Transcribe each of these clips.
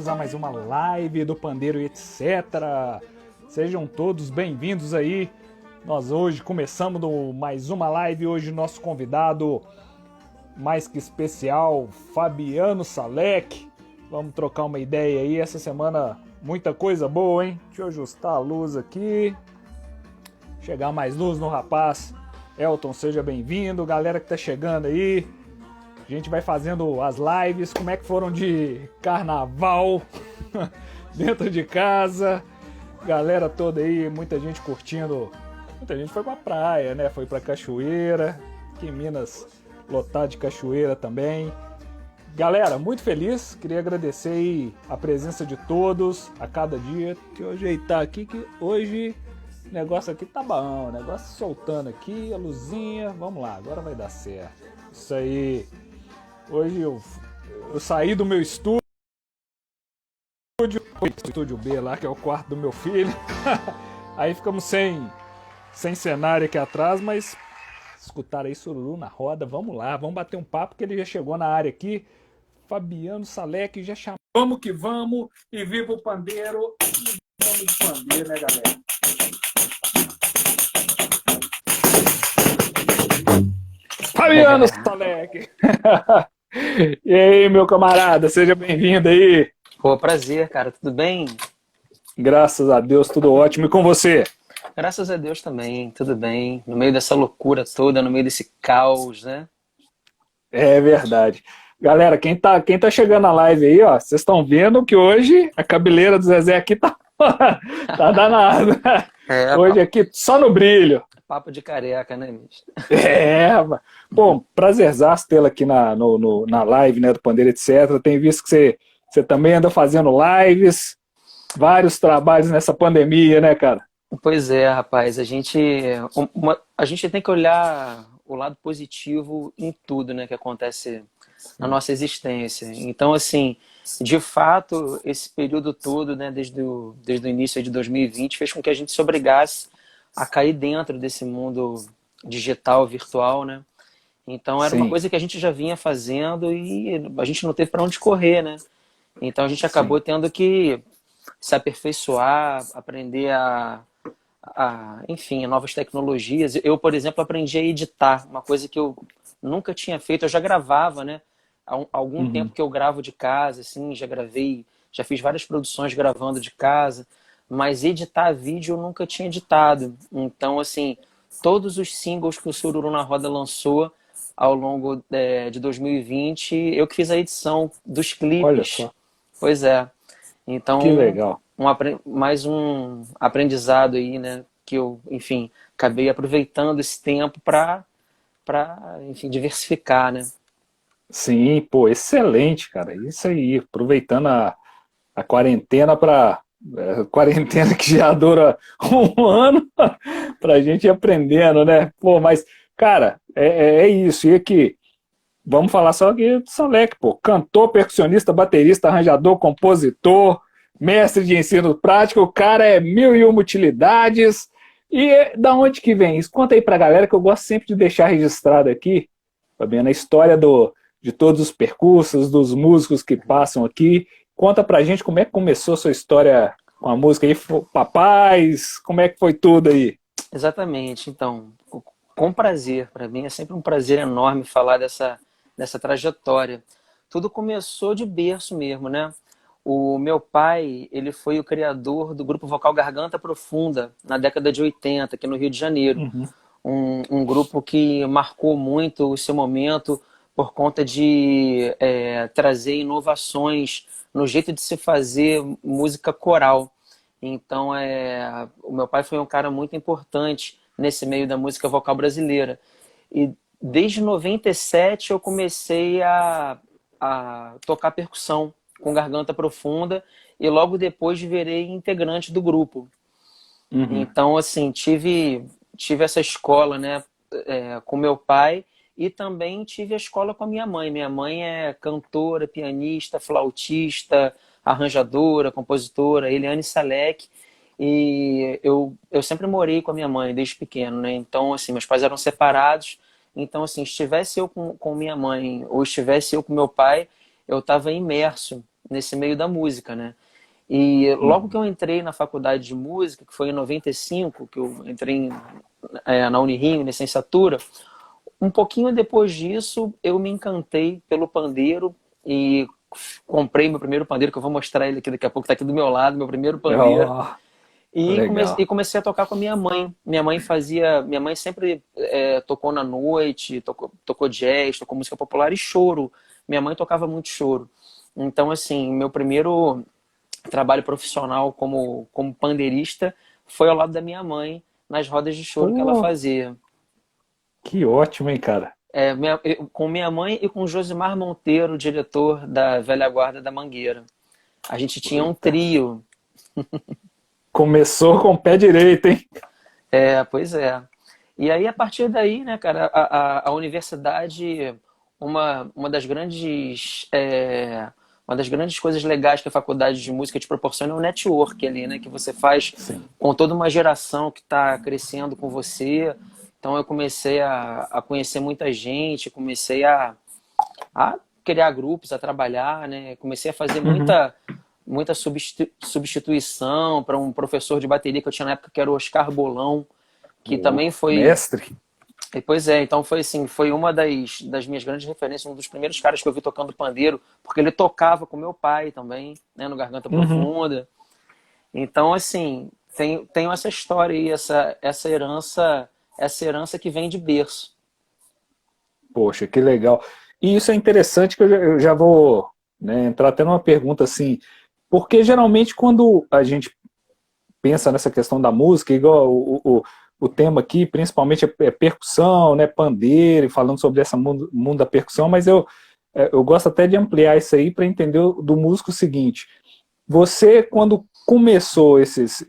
A mais uma live do Pandeiro e etc. Sejam todos bem-vindos aí. Nós hoje começamos mais uma live. Hoje nosso convidado mais que especial, Fabiano Salek. Vamos trocar uma ideia aí. Essa semana muita coisa boa, hein? Deixa eu ajustar a luz aqui. Chegar mais luz no rapaz. Elton, seja bem-vindo. Galera que tá chegando aí. A gente vai fazendo as lives, como é que foram de carnaval dentro de casa. Galera toda aí, muita gente curtindo. Muita gente foi pra praia, né? Foi pra cachoeira. Aqui em Minas, lotado de cachoeira também. Galera, muito feliz. Queria agradecer aí a presença de todos a cada dia. Deixa eu ajeitar aqui que hoje o negócio aqui tá bom. O negócio soltando aqui, a luzinha. Vamos lá, agora vai dar certo. Isso aí. Hoje eu saí do meu estúdio B lá, que é o quarto do meu filho. Aí ficamos sem cenário aqui atrás, mas escutaram aí Sururu na roda. Vamos lá, vamos bater um papo, que ele já chegou na área aqui. Fabiano Salek já chamou. Vamos que vamos, e viva o pandeiro. E vamos de pandeiro, né, galera? Fabiano Salek. E aí, meu camarada, seja bem-vindo aí. Pô, prazer, cara. Tudo bem? Graças a Deus, tudo ótimo. E com você? Graças a Deus também, tudo bem. No meio dessa loucura toda, no meio desse caos, né? É verdade. Galera, quem tá chegando na live aí, ó, vocês estão vendo que hoje a cabeleira do Zezé aqui tá, tá danada. Hoje aqui só no brilho. Papo de careca, né, bicho? Bom, prazerzaço tê-la aqui na live, né, do Pandeiro, etc. Tem visto que você também anda fazendo lives, vários trabalhos nessa pandemia, né, cara? Pois é, rapaz. A gente tem que olhar o lado positivo em tudo, né, que acontece na nossa existência. Então, assim, de fato, esse período todo, né, desde o início de 2020, fez com que a gente se obrigasse a cair dentro desse mundo digital, virtual, né? Então era uma Sim. coisa que a gente já vinha fazendo e a gente não teve para onde correr, né? Então a gente acabou Sim. tendo que se aperfeiçoar, aprender enfim, novas tecnologias. Eu, por exemplo, aprendi a editar, uma coisa que eu nunca tinha feito. Eu já gravava, né? Há algum tempo que eu gravo de casa, assim, já fiz várias produções gravando de casa, mas editar vídeo eu nunca tinha editado. Então, assim, todos os singles que o Sururu na Roda lançou ao longo de 2020, eu que fiz a edição dos clipes. Olha só. Pois é. Então, Que legal. mais um aprendizado aí, né? Que eu, enfim, acabei aproveitando esse tempo para, enfim, diversificar, né? Sim, pô, excelente, cara. Isso aí, aproveitando a quarentena para quarentena que já dura um ano pra gente ir aprendendo, né? Pô, mas, cara, é isso. E aqui, vamos falar só aqui do Salek, pô. Cantor, percussionista, baterista, arranjador, compositor, mestre de ensino prático, o cara é mil e uma utilidades. E da onde que vem isso? Conta aí pra galera, que eu gosto sempre de deixar registrado aqui, Fabiano, a história de todos os percursos, dos músicos que passam aqui. Conta pra gente como é que começou a sua história com a música aí, papais, como é que foi tudo aí? Exatamente. Então, com prazer. Para mim é sempre um prazer enorme falar dessa trajetória. Tudo começou de berço mesmo, né? O meu pai, ele foi o criador do grupo vocal Garganta Profunda na década de 80, aqui no Rio de Janeiro. Um grupo que marcou muito o seu momento por conta de trazer inovações no jeito de se fazer música coral. Então, o meu pai foi um cara muito importante nesse meio da música vocal brasileira. E desde 97 eu comecei a tocar percussão com Garganta Profunda e logo depois virei integrante do grupo. Então, assim, tive essa escola, né, com meu pai e também tive a escola com a minha mãe. Minha mãe é cantora, pianista, flautista, arranjadora, compositora, Eliane Salek. E eu sempre morei com a minha mãe desde pequeno, né? Então, assim, meus pais eram separados. Então, assim, estivesse eu com minha mãe ou estivesse eu com meu pai, eu estava imerso nesse meio da música, né? E logo que eu entrei na faculdade de música, que foi em 95, que eu entrei na Unirio, em licenciatura, um pouquinho depois disso, eu me encantei pelo pandeiro e comprei meu primeiro pandeiro, que eu vou mostrar ele aqui daqui a pouco, está aqui do meu lado, meu primeiro pandeiro. Oh, E legal. comecei a tocar com a minha mãe. Minha mãe sempre tocou na noite, tocou jazz, tocou música popular e choro. Minha mãe tocava muito choro. Então, assim, meu primeiro trabalho profissional como pandeirista foi ao lado da minha mãe, nas rodas de choro que ela Pô, fazia. que ótimo, hein, cara? Com minha mãe e com Josimar Monteiro, diretor da Velha Guarda da Mangueira. A gente tinha um Eita. trio. Começou com o pé direito, hein? Pois é. E aí, a partir daí, né, cara, a universidade, uma das grandes, uma das grandes coisas legais que a faculdade de música te proporciona é o network ali, né, que você faz Sim. com toda uma geração que está crescendo com você. Então, eu comecei a conhecer muita gente, comecei a criar grupos, a trabalhar, né, comecei a fazer Uhum. muita substituição para um professor de bateria que eu tinha na época, que era o Oscar Bolão, que O também foi. mestre. E, pois é, então foi assim, foi uma das minhas grandes referências, um dos primeiros caras que eu vi tocando pandeiro, porque ele tocava com meu pai também, né, no Garganta Uhum. Profunda. Então, assim, tenho essa história aí, essa herança que vem de berço. Poxa, que legal. E isso é interessante que eu já vou, né, entrar até numa pergunta assim, porque geralmente quando a gente pensa nessa questão da música, igual o tema aqui, principalmente é percussão, né, pandeiro, e falando sobre esse mundo da percussão, mas eu gosto até de ampliar isso aí para entender do músico o seguinte: você, quando começou esses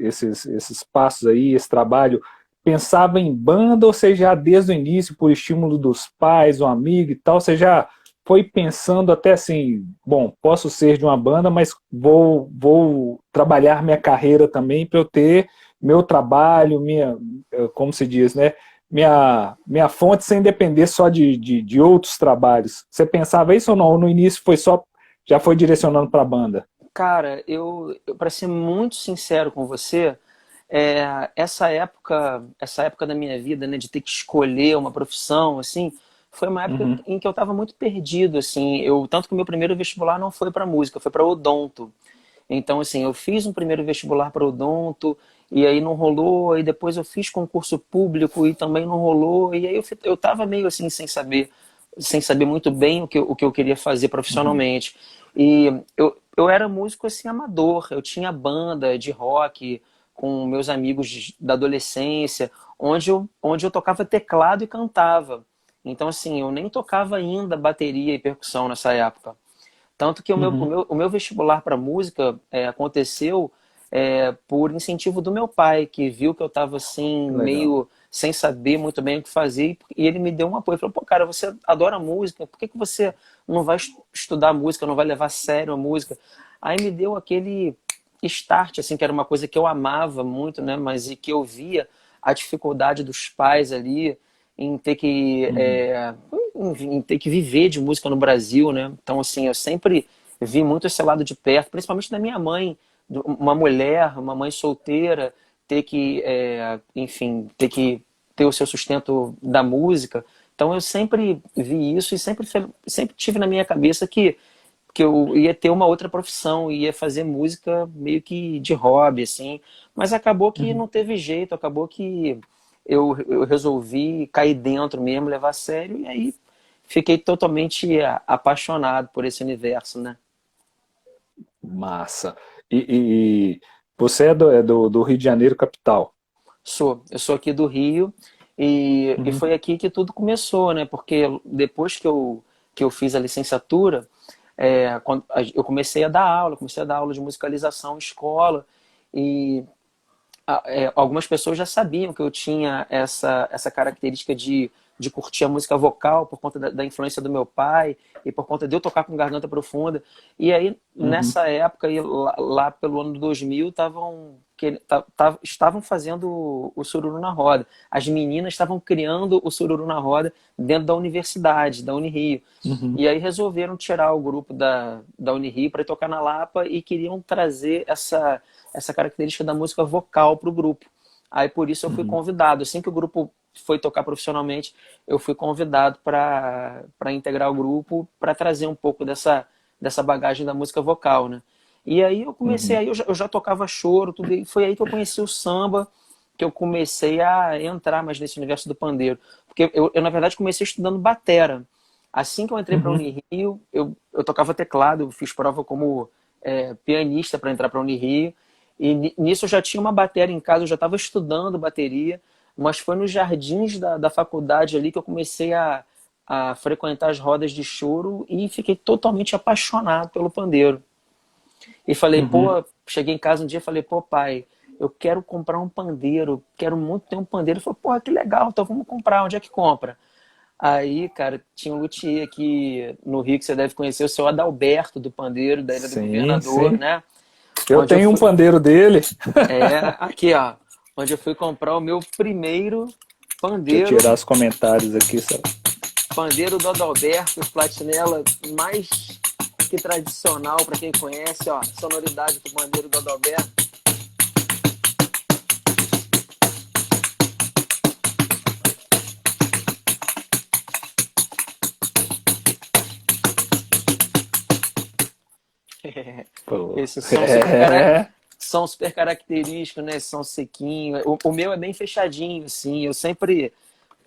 passos aí, esse trabalho, pensava em banda ou você já desde o início, por estímulo dos pais, um amigo e tal, você já foi pensando até assim, bom, posso ser de uma banda, mas vou trabalhar minha carreira também para eu ter meu trabalho, como se diz, né? Minha fonte sem depender só de outros trabalhos. Você pensava isso ou não? Ou no início já foi direcionando para a banda? Cara, para ser muito sincero com você, essa época da minha vida, né, de ter que escolher uma profissão, assim, foi uma época Uhum. em que eu estava muito perdido, assim. Tanto que o meu primeiro vestibular não foi para música, foi para odonto. Então, assim, eu fiz um primeiro vestibular para odonto e aí não rolou, aí depois eu fiz concurso público e também não rolou, e aí eu tava meio assim sem saber muito bem o que eu queria fazer Uhum. profissionalmente. E eu era músico assim amador, eu tinha banda de rock com meus amigos da adolescência, onde eu tocava teclado e cantava. Então, assim, eu nem tocava ainda bateria e percussão nessa época. Tanto que Uhum. o meu vestibular para música aconteceu por incentivo do meu pai, que viu que eu estava assim, Legal. meio sem saber muito bem o que fazer, e ele me deu um apoio. Falou, pô, cara, você adora música, por que que você não vai estudar música, não vai levar a sério a música? Aí me deu aquele start, assim, que era uma coisa que eu amava muito, né, mas e que eu via a dificuldade dos pais ali em ter Uhum. em ter que viver de música no Brasil, né? Então, assim, eu sempre vi muito esse lado de perto, principalmente da minha mãe, uma mulher, uma mãe solteira, ter que, enfim, ter que ter o seu sustento da música. Então, eu sempre vi isso e sempre tive na minha cabeça que eu ia ter uma outra profissão, ia fazer música meio que de hobby, assim. Mas acabou que Uhum. não teve jeito, acabou que eu resolvi cair dentro mesmo, levar a sério, e aí fiquei totalmente apaixonado por esse universo, né? Massa. E você é do Rio de Janeiro, capital. Eu sou aqui do Rio e Uhum. foi aqui que tudo começou, né? Porque depois que eu fiz a licenciatura, eu comecei a dar aula de musicalização em escola e algumas pessoas já sabiam que eu tinha essa característica de de curtir a música vocal por conta da influência do meu pai e por conta de eu tocar com garganta profunda. E aí, nessa época, aí, lá pelo ano 2000, estavam fazendo o Sururu na Roda. As meninas estavam criando o Sururu na Roda dentro da universidade, da Unirio. E aí resolveram tirar o grupo da Unirio para tocar na Lapa e queriam trazer essa característica da música vocal para o grupo. Aí por isso eu fui convidado. Assim que o grupo foi tocar profissionalmente, eu fui convidado para integrar o grupo, para trazer um pouco dessa bagagem da música vocal, né? E aí eu comecei, aí eu já tocava choro, tudo, e foi aí que eu conheci o samba, que eu comecei a entrar mais nesse universo do pandeiro. Porque eu na verdade, comecei estudando batera. Assim que eu entrei para a Unirio, eu tocava teclado, eu fiz prova como pianista para entrar para a Unirio. E nisso eu já tinha uma bateria em casa, eu já estava estudando bateria, mas foi nos jardins da faculdade ali que eu comecei a frequentar as rodas de choro e fiquei totalmente apaixonado pelo pandeiro. E falei, pô, cheguei em casa um dia e falei, pô, pai, eu quero comprar um pandeiro, quero muito ter um pandeiro. Ele falou, pô, que legal, então vamos comprar, onde é que compra? Aí, cara, tinha um luthier aqui no Rio que você deve conhecer, o seu Adalberto do Pandeiro, da Ilha do Governador, né? Eu tenho um pandeiro dele. Aqui, ó. Onde eu fui comprar o meu primeiro pandeiro. Deixa eu tirar os comentários aqui, sabe? Pandeiro do Adalberto, platinela mais que tradicional, para quem conhece, ó. Sonoridade do pandeiro do Adalberto. Esses são super característicos, né? São sequinhos. O meu é bem fechadinho, assim. Eu sempre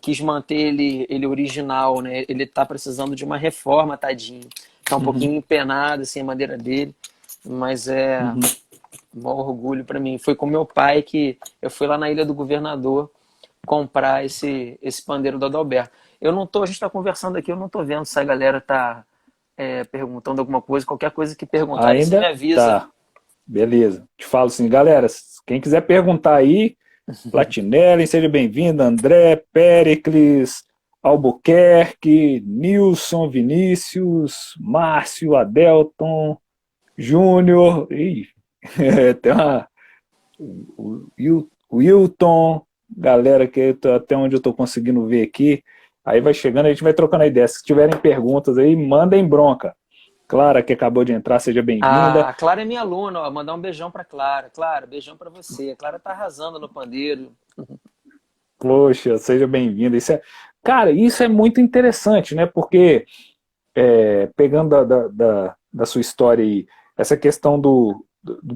quis manter ele original, né? Ele tá precisando de uma reforma, tadinho. Tá um pouquinho empenado, assim, a madeira dele. Mas um orgulho para mim. Foi com meu pai que eu fui lá na Ilha do Governador comprar esse pandeiro do Adalberto. A gente tá conversando aqui, eu não tô vendo se a galera tá perguntando alguma coisa, qualquer coisa que perguntarem, você me avisa. Tá. Beleza. Te falo assim, galera, quem quiser perguntar aí, Platinelli, seja bem-vindo, André, Péricles, Albuquerque, Nilson, Vinícius, Márcio, Adelton, Júnior, tem o Wilton, galera que até onde eu estou conseguindo ver aqui. Aí vai chegando, a gente vai trocando ideia. Se tiverem perguntas aí, mandem bronca. Clara, que acabou de entrar, seja bem-vinda. A Clara é minha aluna, ó. Mandar um beijão pra Clara. Clara, beijão pra você. A Clara tá arrasando no pandeiro. Poxa, seja bem-vinda. Cara, isso é muito interessante, né? Porque, pegando da sua história aí, essa questão do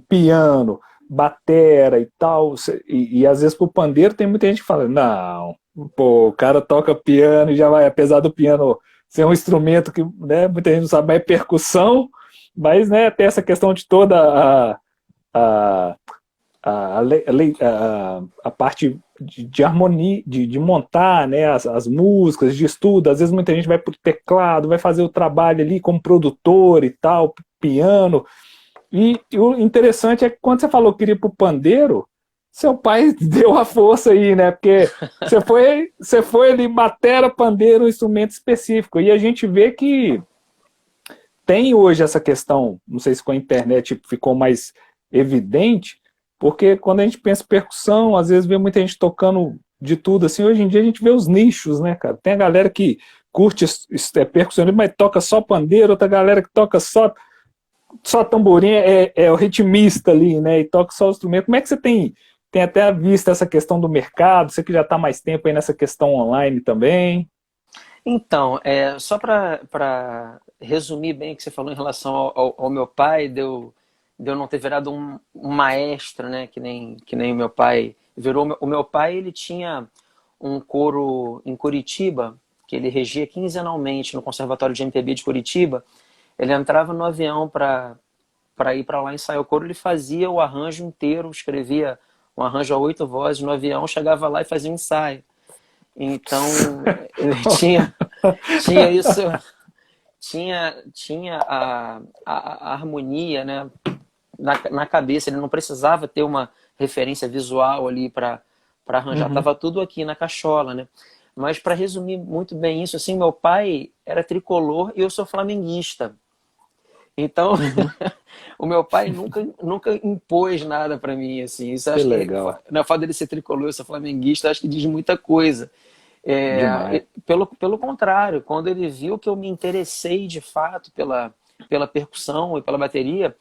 piano, batera e tal, e às vezes pro pandeiro tem muita gente que fala, não, pô, o cara toca piano e já vai, apesar do piano ser um instrumento que, né, muita gente não sabe, mas é percussão, mas, né, tem essa questão de toda a parte de harmonia, de montar, né, as músicas, de estudo. Às vezes muita gente vai pro teclado, vai fazer o trabalho ali como produtor e tal, piano. E o interessante é que quando você falou que queria ir pro pandeiro, seu pai deu a força aí, né? Porque você foi ali, batera, pandeiro, um instrumento específico. E a gente vê que tem hoje essa questão, não sei se com a internet ficou mais evidente, porque quando a gente pensa em percussão, às vezes vê muita gente tocando de tudo, assim. Hoje em dia a gente vê os nichos, né, cara? Tem a galera que curte percussionismo, mas toca só pandeiro, outra galera que toca só tamborim, é o ritmista ali, né, e toca só o instrumento. Como é que você tem até visto essa questão do mercado? Você que já está mais tempo aí nessa questão online também. Então, só para resumir bem o que você falou em relação ao meu pai, de eu não ter virado um maestro, né, que nem o meu pai virou. O meu pai, ele tinha um coro em Curitiba, que ele regia quinzenalmente no Conservatório de MPB de Curitiba. Ele entrava no avião para ir para lá ensaiar o coro, ele fazia o arranjo inteiro, escrevia um arranjo a 8 vozes no avião, chegava lá e fazia um ensaio. Então, ele tinha isso, tinha a harmonia, né, na cabeça. Ele não precisava ter uma referência visual ali para arranjar, estava tudo aqui na cachola, né? Mas para resumir muito bem isso, assim, meu pai era tricolor e eu sou flamenguista. Então, Uhum. o meu pai nunca impôs nada para mim, assim. Isso eu Que acho que, legal. na fato dele ser tricolor, eu sou flamenguista, acho que diz muita coisa. Demais. Pelo contrário, quando ele viu que eu me interessei de fato pela percussão e pela bateria,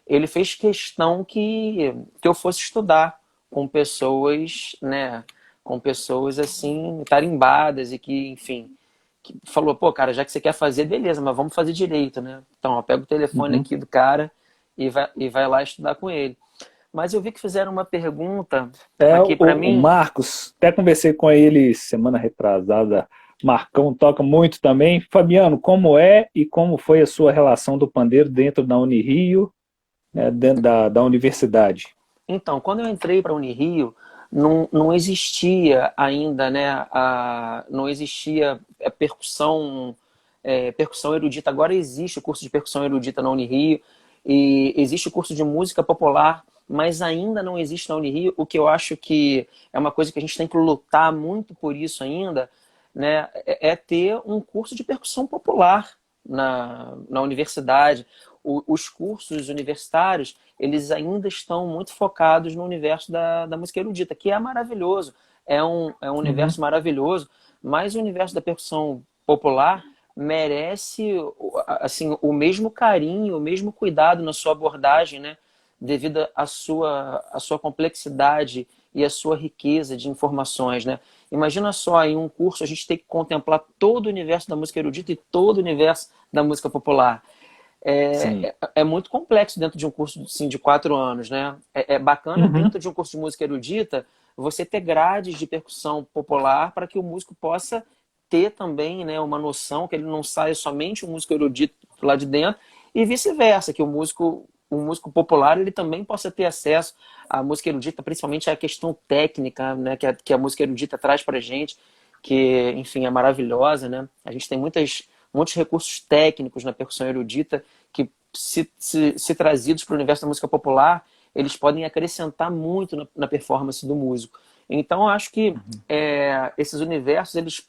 ele fez questão que eu fosse estudar com pessoas, né, com pessoas assim, tarimbadas e que, enfim, que falou, pô, cara, já que você quer fazer, beleza, mas vamos fazer direito, né? Então, ó, pega o telefone Uhum. aqui do cara e vai lá estudar com ele. Mas eu vi que fizeram uma pergunta É, aqui para o mim. Marcos, até conversei com ele semana retrasada. Marcão toca muito também. Fabiano, como é e como foi a sua relação do pandeiro dentro da Unirio, né, dentro da universidade? Então, quando eu entrei para a Unirio, não existia ainda, né, não existia percussão erudita. Agora existe o curso de percussão erudita na Unirio e existe o curso de música popular, mas ainda não existe na Unirio, o que eu acho que é uma coisa que a gente tem que lutar muito por isso ainda, né, é ter um curso de percussão popular na universidade. Os cursos universitários eles ainda estão muito focados no universo da música erudita, que é maravilhoso, é um Uhum. universo maravilhoso, mas o universo da percussão popular merece assim o mesmo carinho, o mesmo cuidado na sua abordagem, né? Devido à sua complexidade e à sua riqueza de informações, né? Imagina só, em um curso a gente tem que contemplar todo o universo da música erudita e todo o universo da música popular. Sim. É muito complexo dentro de um curso assim, de 4 anos, né? É bacana Uhum. dentro de um curso de música erudita você ter grades de percussão popular para que o músico possa ter também, né, uma noção que ele não saia somente um músico erudito lá de dentro e vice-versa, que o músico popular ele também possa ter acesso à música erudita, principalmente à questão técnica, né, que a música erudita traz para a gente, que, enfim, é maravilhosa, né? A gente tem muitos recursos técnicos na percussão erudita que, se trazidos para o universo da música popular, eles podem acrescentar muito na performance do músico. Então, eu acho que esses universos eles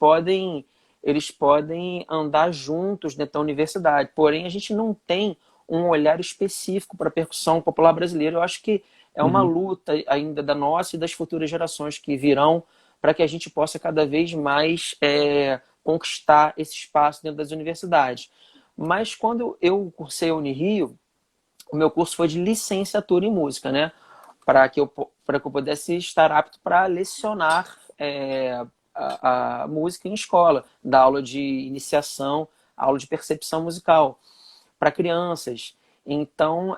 podem andar juntos dentro da universidade. Porém, a gente não tem um olhar específico para a percussão popular brasileira. Eu acho que é uma Uhum. luta ainda da nossa e das futuras gerações que virão para que a gente possa cada vez mais conquistar esse espaço dentro das universidades. Mas quando eu cursei a Unirio, o meu curso foi de licenciatura em música, né? Para que eu pudesse estar apto para lecionar a música em escola, dar aula de iniciação, aula de percepção musical para crianças. Então,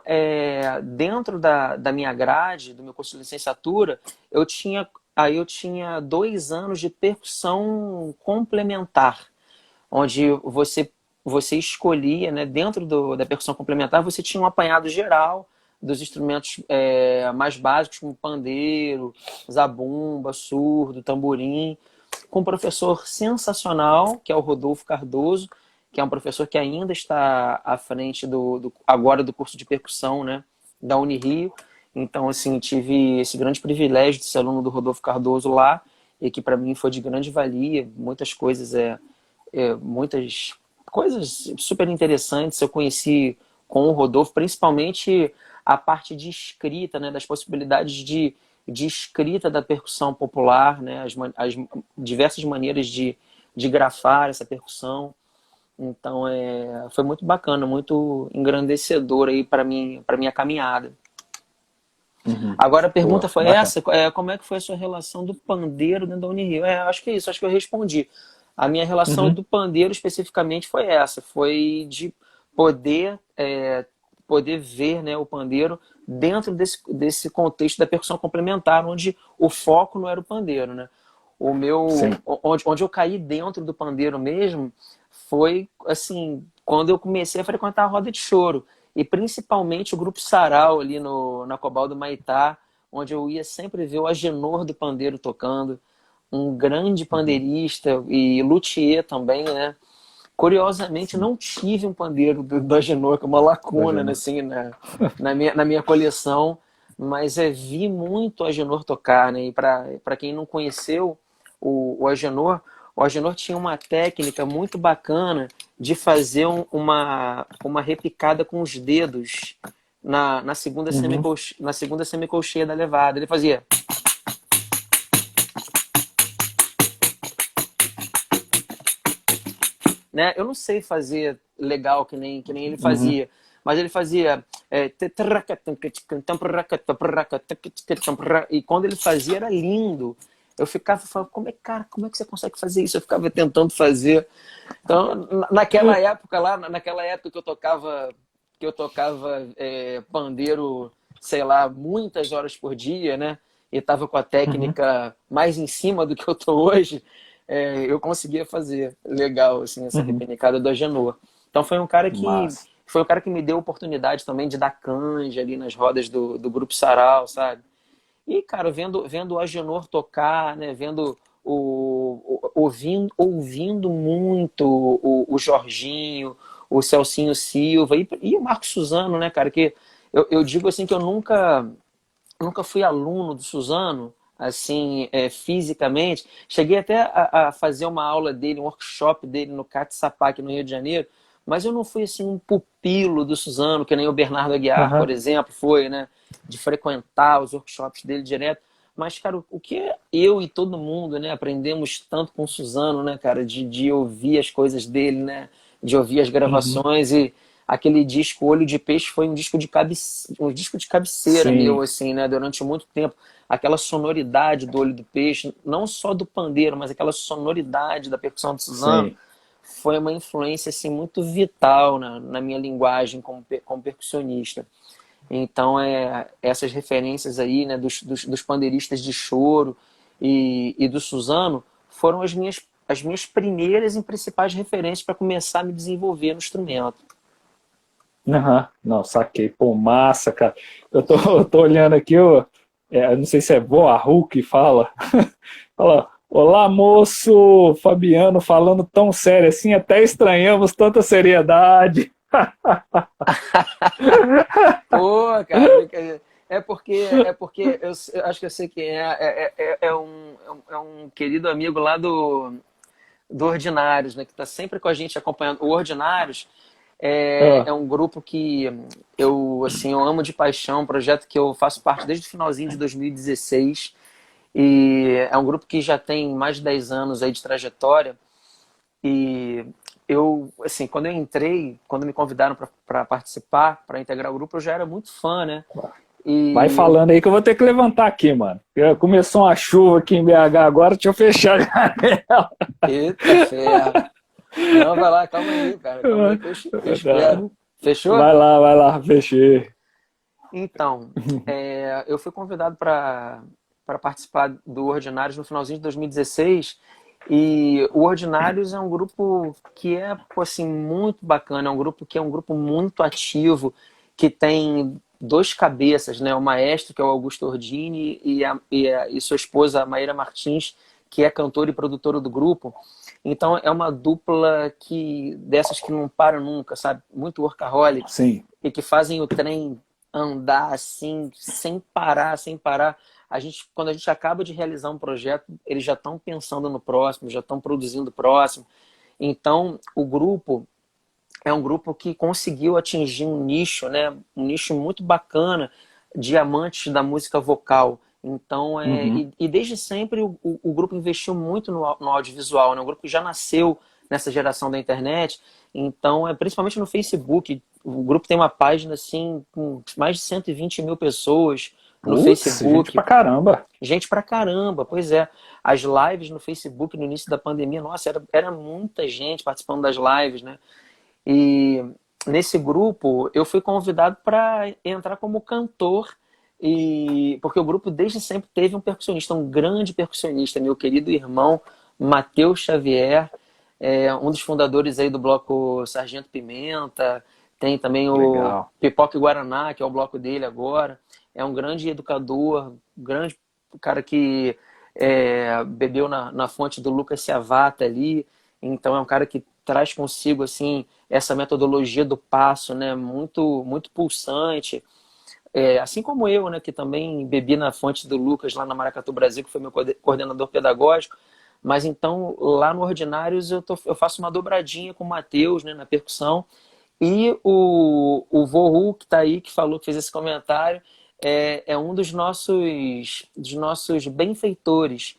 dentro da minha grade, do meu curso de licenciatura, eu tinha 2 anos de percussão complementar, onde você escolhia, né, dentro da percussão complementar, você tinha um apanhado geral dos instrumentos mais básicos, como pandeiro, zabumba, surdo, tamborim, com um professor sensacional, que é o Rodolfo Cardoso, que é um professor que ainda está à frente agora do curso de percussão, né, da Unirio. Então, assim, tive esse grande privilégio de ser aluno do Rodolfo Cardoso lá, e que para mim foi de grande valia, muitas coisas super interessantes eu conheci com o Rodolfo, principalmente a parte de escrita, né, das possibilidades de escrita da percussão popular, né, as diversas maneiras de grafar essa percussão. Então foi muito bacana, muito engrandecedor aí para minha caminhada. Uhum. Agora a pergunta Pô, foi bacana. essa, como é que foi a sua relação do pandeiro dentro da Unirio? Acho que é isso, acho que eu respondi. A minha relação Uhum. do pandeiro especificamente foi essa, foi de poder, poder ver, né, o pandeiro dentro desse contexto da percussão complementar, onde o foco não era o pandeiro, né? Sim. Onde eu caí dentro do pandeiro mesmo foi, assim, quando eu comecei a frequentar a roda de choro. E principalmente o grupo Sarau ali na Cobal do Maitá, onde eu ia sempre ver o Agenor do pandeiro tocando, um grande Uhum. pandeirista e luthier também, né? Curiosamente, Sim. não tive um pandeiro do Agenor, que é uma lacuna, né, Imagina. assim, na minha coleção, mas vi muito o Agenor tocar, né? E para quem não conheceu o Agenor, o Agenor tinha uma técnica muito bacana de fazer uma repicada com os dedos na segunda na segunda semicolcheia da levada. Ele fazia... Né? Eu não sei fazer legal que nem ele fazia, mas ele fazia... E quando ele fazia era lindo. Eu ficava falando, cara, como é que você consegue fazer isso? Eu ficava tentando fazer. Então, naquela época que eu tocava pandeiro, sei lá, muitas horas por dia, né? E estava com a técnica mais em cima do que eu tô hoje, eu conseguia fazer legal, assim, essa repenicada do Agenor. Então foi um cara que me deu a oportunidade também de dar canja ali nas rodas do Grupo Sarau, sabe? E, cara, vendo o Agenor tocar, né? Ouvindo muito o Jorginho, o Celcinho Silva e o Marco Suzano, né, cara? Que eu digo assim que eu nunca fui aluno do Suzano, assim, fisicamente. Cheguei até a fazer uma aula dele, um workshop dele no CAT Sapac, no Rio de Janeiro, mas eu não fui assim um pupilo do Suzano, que nem o Bernardo Aguiar, por exemplo, foi, né? De frequentar os workshops dele direto. Mas, cara, o que eu e todo mundo, né, aprendemos tanto com o Suzano, né, cara, de ouvir as coisas dele, né? De ouvir as gravações e aquele disco Olho de Peixe foi um disco de cabeceira meu, assim, né? Durante muito tempo. Aquela sonoridade do Olho do Peixe, não só do pandeiro, mas aquela sonoridade da percussão do Suzano, foi uma influência assim, muito vital na minha linguagem como percussionista. Então, essas referências aí, né, dos pandeiristas de choro e do Suzano foram as minhas primeiras e principais referências para começar a me desenvolver no instrumento. Não, saquei. Pô, massa, cara. Eu tô olhando aqui, eu não sei se é Boarru que fala. Fala, olá, moço Fabiano, falando tão sério assim, até estranhamos tanta seriedade. Pô, cara, é porque eu acho que eu sei quem é um querido amigo lá do Ordinários, né, que está sempre com a gente acompanhando. O Ordinários é um grupo que eu amo de paixão, um projeto que eu faço parte desde o finalzinho de 2016, e é um grupo que já tem mais de 10 anos aí de trajetória. E eu, assim, quando me convidaram para participar, para integrar o grupo, eu já era muito fã, né? Vai falando aí que eu vou ter que levantar aqui, mano. Começou uma chuva aqui em BH agora, deixa eu fechar a janela. Eita ferro. Não, vai lá, calma aí, cara. Calma aí que eu espero. Fechou? Vai lá, fechei. Então, eu fui convidado para participar do Ordinários no finalzinho de 2016. E o Ordinários é um grupo que é, assim, muito bacana. É um grupo que é um grupo muito ativo, que tem dois cabeças, né? O maestro, que é o Augusto Ordini, e sua esposa, a Maíra Martins, que é cantora e produtora do grupo. Então é uma dupla dessas que não param nunca, sabe? Muito workaholic. Sim. E que fazem o trem andar assim, sem parar. Quando a gente acaba de realizar um projeto, eles já estão pensando no próximo, já estão produzindo o próximo. Então, o grupo é um grupo que conseguiu atingir um nicho, né? Um nicho muito bacana de amantes da música vocal. Então, e desde sempre o grupo investiu muito no audiovisual, né? Um grupo que já nasceu nessa geração da internet. Então, principalmente no Facebook, o grupo tem uma página assim com mais de 120 mil pessoas no Facebook. Gente pra caramba. Gente pra caramba, pois é. As lives no Facebook no início da pandemia, nossa, era muita gente participando das lives, né? E nesse grupo eu fui convidado para entrar como cantor, porque o grupo desde sempre teve um percussionista, um grande percussionista, meu querido irmão Matheus Xavier, um dos fundadores aí do bloco Sargento Pimenta. Tem também o Pipoca e Guaraná, que é o bloco dele agora. É um grande educador, um grande cara que bebeu na fonte do Lucas Ciavata ali. Então é um cara que traz consigo assim essa metodologia do passo, né, muito muito pulsante. Assim como eu, né, que também bebi na fonte do Lucas lá na Maracatu Brasil, que foi meu coordenador pedagógico. Mas então, lá no Ordinários, eu faço uma dobradinha com o Matheus, né, na percussão. E o Vohu, que está aí, que falou, que fez esse comentário, é um dos nossos benfeitores.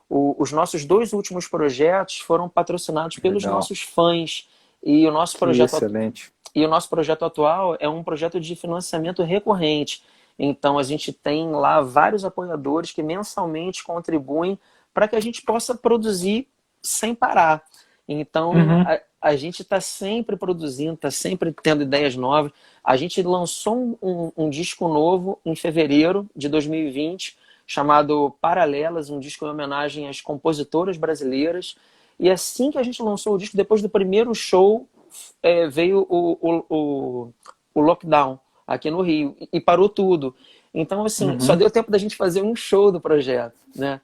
Os nossos dois últimos projetos foram patrocinados pelos Legal. nossos fãs. E o nosso Que projeto, excelente. e o nosso projeto atual é um projeto de financiamento recorrente. Então, a gente tem lá vários apoiadores que mensalmente contribuem para que a gente possa produzir sem parar. Então, Uhum. a gente está sempre produzindo, está sempre tendo ideias novas. A gente lançou um disco novo em fevereiro de 2020, chamado Paralelas, um disco em homenagem às compositoras brasileiras. E assim que a gente lançou o disco, depois do primeiro show, veio o lockdown aqui no Rio e parou tudo. Então, assim, só Uhum. deu tempo da gente fazer um show do projeto, né?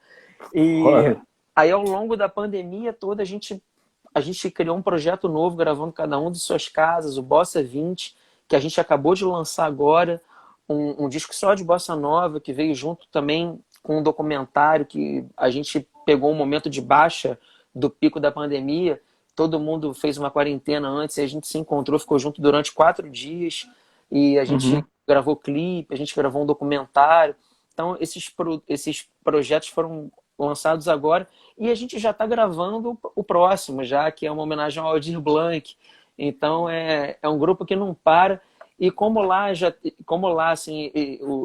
E Olha. aí, ao longo da pandemia toda, a gente criou um projeto novo, gravando cada um de suas casas, o Bossa 20, que a gente acabou de lançar agora, um disco só de bossa nova, que veio junto também com um documentário que a gente pegou um momento de baixa do pico da pandemia. Todo mundo fez uma quarentena antes e a gente se encontrou, ficou junto durante 4 dias e a gente Uhum. gravou clipe, a gente gravou um documentário. Então, esses projetos foram lançados agora e a gente já está gravando o próximo, já que é uma homenagem ao Aldir Blanc. Então, é um grupo que não para. E como lá assim,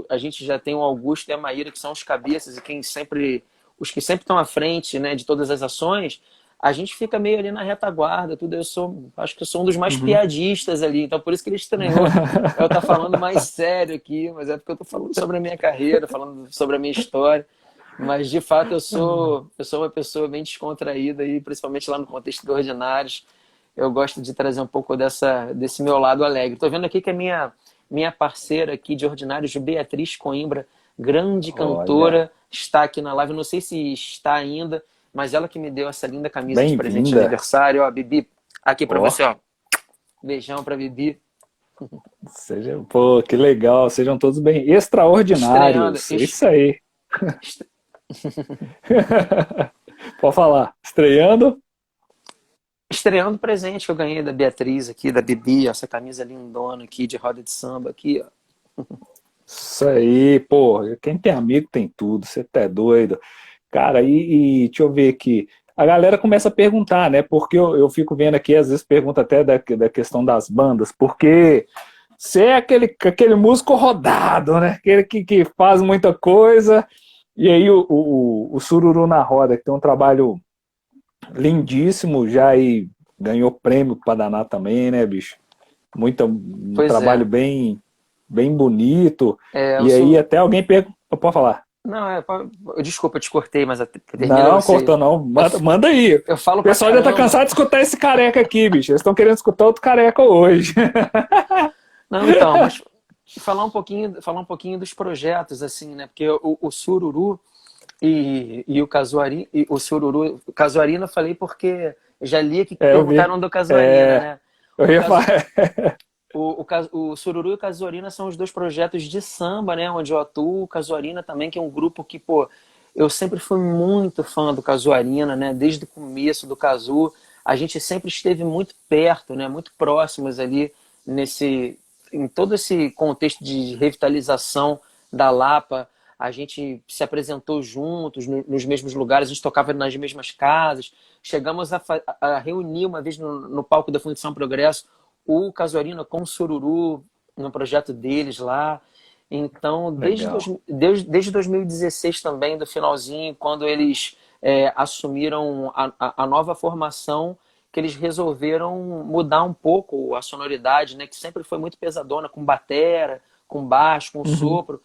a gente já tem o Augusto e a Maíra, que são os cabeças e os que sempre estão à frente, né, de todas as ações, a gente fica meio ali na retaguarda, tudo. Acho que eu sou um dos mais Uhum. piadistas ali, então por isso que ele estranhou eu estar falando mais sério aqui, mas é porque eu estou falando sobre a minha carreira, falando sobre a minha história. Mas de fato eu sou uma pessoa bem descontraída e principalmente lá no contexto do Ordinários eu gosto de trazer um pouco desse meu lado alegre. Estou vendo aqui que a minha parceira aqui de Ordinários, Beatriz Coimbra, grande Olha, cantora, está aqui na live. Não sei se está ainda, mas ela que me deu essa linda camisa de presente de bem-vinda. aniversário. Ó, Bibi, aqui para Ó, você, ó. Beijão para Bibi. pô, que legal. Sejam todos bem Estreando, extraordinários. Isso aí. est- Pode falar. Estreando. estreando o presente que eu ganhei da Beatriz aqui, da Bibi, essa camisa lindona aqui de roda de samba aqui, ó. Isso aí, pô. Quem tem amigo tem tudo. Você tá doido. Cara, e deixa eu ver aqui. A galera começa a perguntar, né? Porque eu fico vendo aqui, às vezes pergunta até da questão das bandas, porque você é aquele músico rodado, né? Aquele que faz muita coisa. E aí o Sururu na Roda, que tem um trabalho lindíssimo, já aí ganhou prêmio para danar também, né, bicho? Um Pois trabalho é. bem bonito. Eu E aí sou. até alguém pergunta, pode falar. Não, desculpa, eu te cortei, mas termina Não, você. cortou não. Eu, Manda aí. O eu falo pra pessoal já tá caramba. cansado de escutar esse careca aqui, bicho. Eles estão querendo escutar outro careca hoje. Não, então, mas falar um pouquinho dos projetos, assim, né? Porque o Sururu e o Casuarina, o Sururu, o Casuarina eu falei porque já li aqui que É, eu vi. perguntaram do Casuarina, É, né? eu O, ia Casu, falar. o Sururu e o Casuarina são os dois projetos de samba, né? Onde eu atuo. O Casuarina também, que é um grupo que, pô, eu sempre fui muito fã do Casuarina, né? Desde o começo do Casu. A gente sempre esteve muito perto, né? Muito próximos ali em todo esse contexto de revitalização da Lapa. A gente se apresentou juntos nos mesmos lugares, a gente tocava nas mesmas casas. Chegamos a reunir uma vez no palco da Fundação Progresso o Casuarina com o Sururu no projeto deles lá. Então, Legal. desde 2016 também, do finalzinho, quando eles assumiram a nova formação, que eles resolveram mudar um pouco a sonoridade, né, que sempre foi muito pesadona, com batera, com baixo, com Uhum. sopro,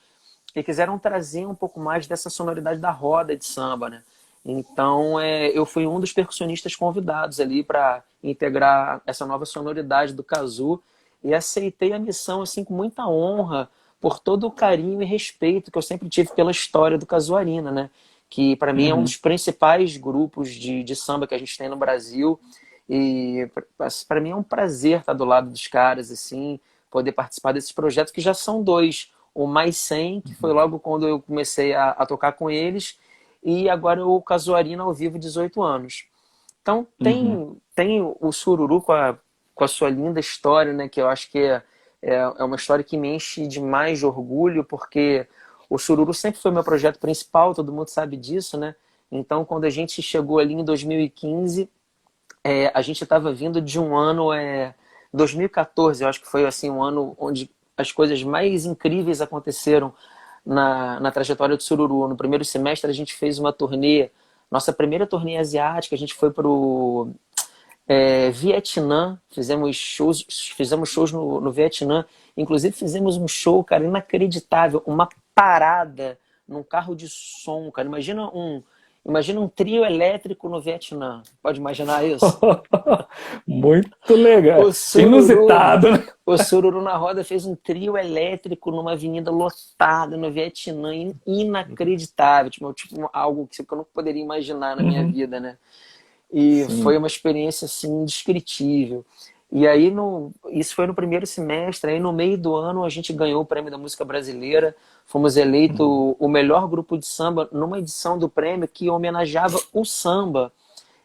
e quiseram trazer um pouco mais dessa sonoridade da roda de samba, né? Então, eu fui um dos percussionistas convidados ali para integrar essa nova sonoridade do Cazu e aceitei a missão assim com muita honra por todo o carinho e respeito que eu sempre tive pela história do Casuarina, né? Que para mim é um Uhum. dos principais grupos de samba que a gente tem no Brasil e para mim é um prazer estar do lado dos caras assim, poder participar desses projetos que já são dois. O Mais 100, que foi logo quando eu comecei a tocar com eles, e agora o Casuarina ao vivo, 18 anos. Então tem o Sururu com a sua linda história, né, que eu acho que é uma história que me enche demais de orgulho, porque o Sururu sempre foi meu projeto principal, todo mundo sabe disso, né? Então, quando a gente chegou ali em 2015, a gente estava vindo de um ano, 2014, eu acho que foi assim um ano onde as coisas mais incríveis aconteceram na trajetória do Sururu. No primeiro semestre a gente fez uma turnê, nossa primeira turnê asiática, a gente foi para o Vietnã, fizemos shows no Vietnã, inclusive fizemos um show, cara, inacreditável, uma parada num carro de som, cara. Imagina um trio elétrico no Vietnã. Pode imaginar isso? Muito legal. O Sururu, Inusitado, né? o Sururu na Roda fez um trio elétrico numa avenida lotada no Vietnã, inacreditável, tipo algo que eu não poderia imaginar na minha vida, né? E Sim. foi uma experiência assim indescritível. E aí isso foi no primeiro semestre, aí no meio do ano a gente ganhou o Prêmio da Música Brasileira, fomos eleitos o melhor grupo de samba numa edição do prêmio que homenageava o samba.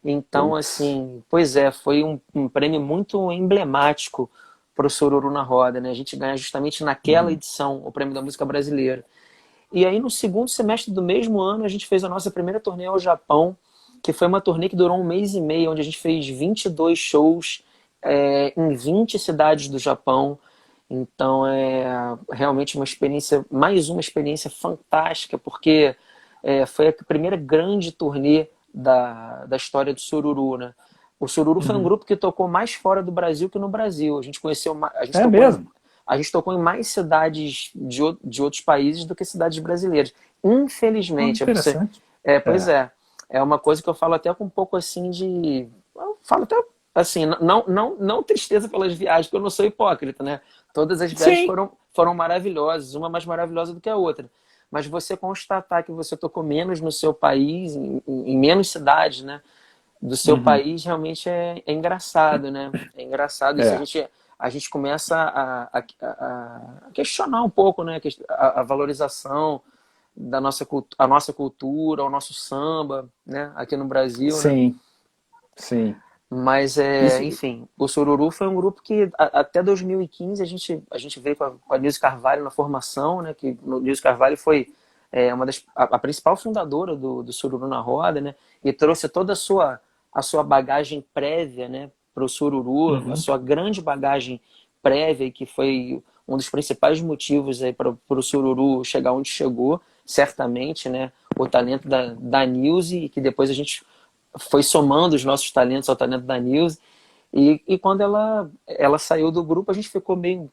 Então, Putz. assim, pois é, foi um prêmio muito emblemático para o Sururu na Roda, né? A gente ganha justamente naquela edição o Prêmio da Música Brasileira. E aí no segundo semestre do mesmo ano a gente fez a nossa primeira turnê ao Japão, que foi uma turnê que durou um mês e meio, onde a gente fez 22 shows em 20 cidades do Japão. Então é realmente mais uma experiência fantástica, porque foi a primeira grande turnê da história do Sururu, né? O Sururu foi um grupo que tocou mais fora do Brasil que no Brasil. A gente conheceu, É mesmo? a gente tocou em mais cidades de outros países do que cidades brasileiras. Infelizmente, Interessante. pois é. É uma coisa que eu falo até com um pouco assim de. Eu falo até assim, não tristeza pelas viagens, porque eu não sou hipócrita, né? Todas as viagens Sim. foram maravilhosas, uma mais maravilhosa do que a outra. Mas você constatar que você tocou menos no seu país, em menos cidades, né? Do seu país, realmente é engraçado, né? É engraçado. Isso É. a gente começa a questionar um pouco, né? A valorização a nossa cultura, o nosso samba, né? Aqui no Brasil, né? Sim. Sim. Mas, Isso. enfim, o Sururu foi um grupo que até 2015 a gente veio com a Nilce Carvalho na formação, né? Que o Nilce Carvalho foi a principal fundadora do Sururu na Roda, né? E trouxe toda a sua bagagem prévia, né? Para o Sururu, a sua grande bagagem prévia, que foi um dos principais motivos aí para o Sururu chegar onde chegou, certamente, né? O talento da Nilce, e que depois a gente foi somando os nossos talentos ao talento da Nilce. E quando ela saiu do grupo, a gente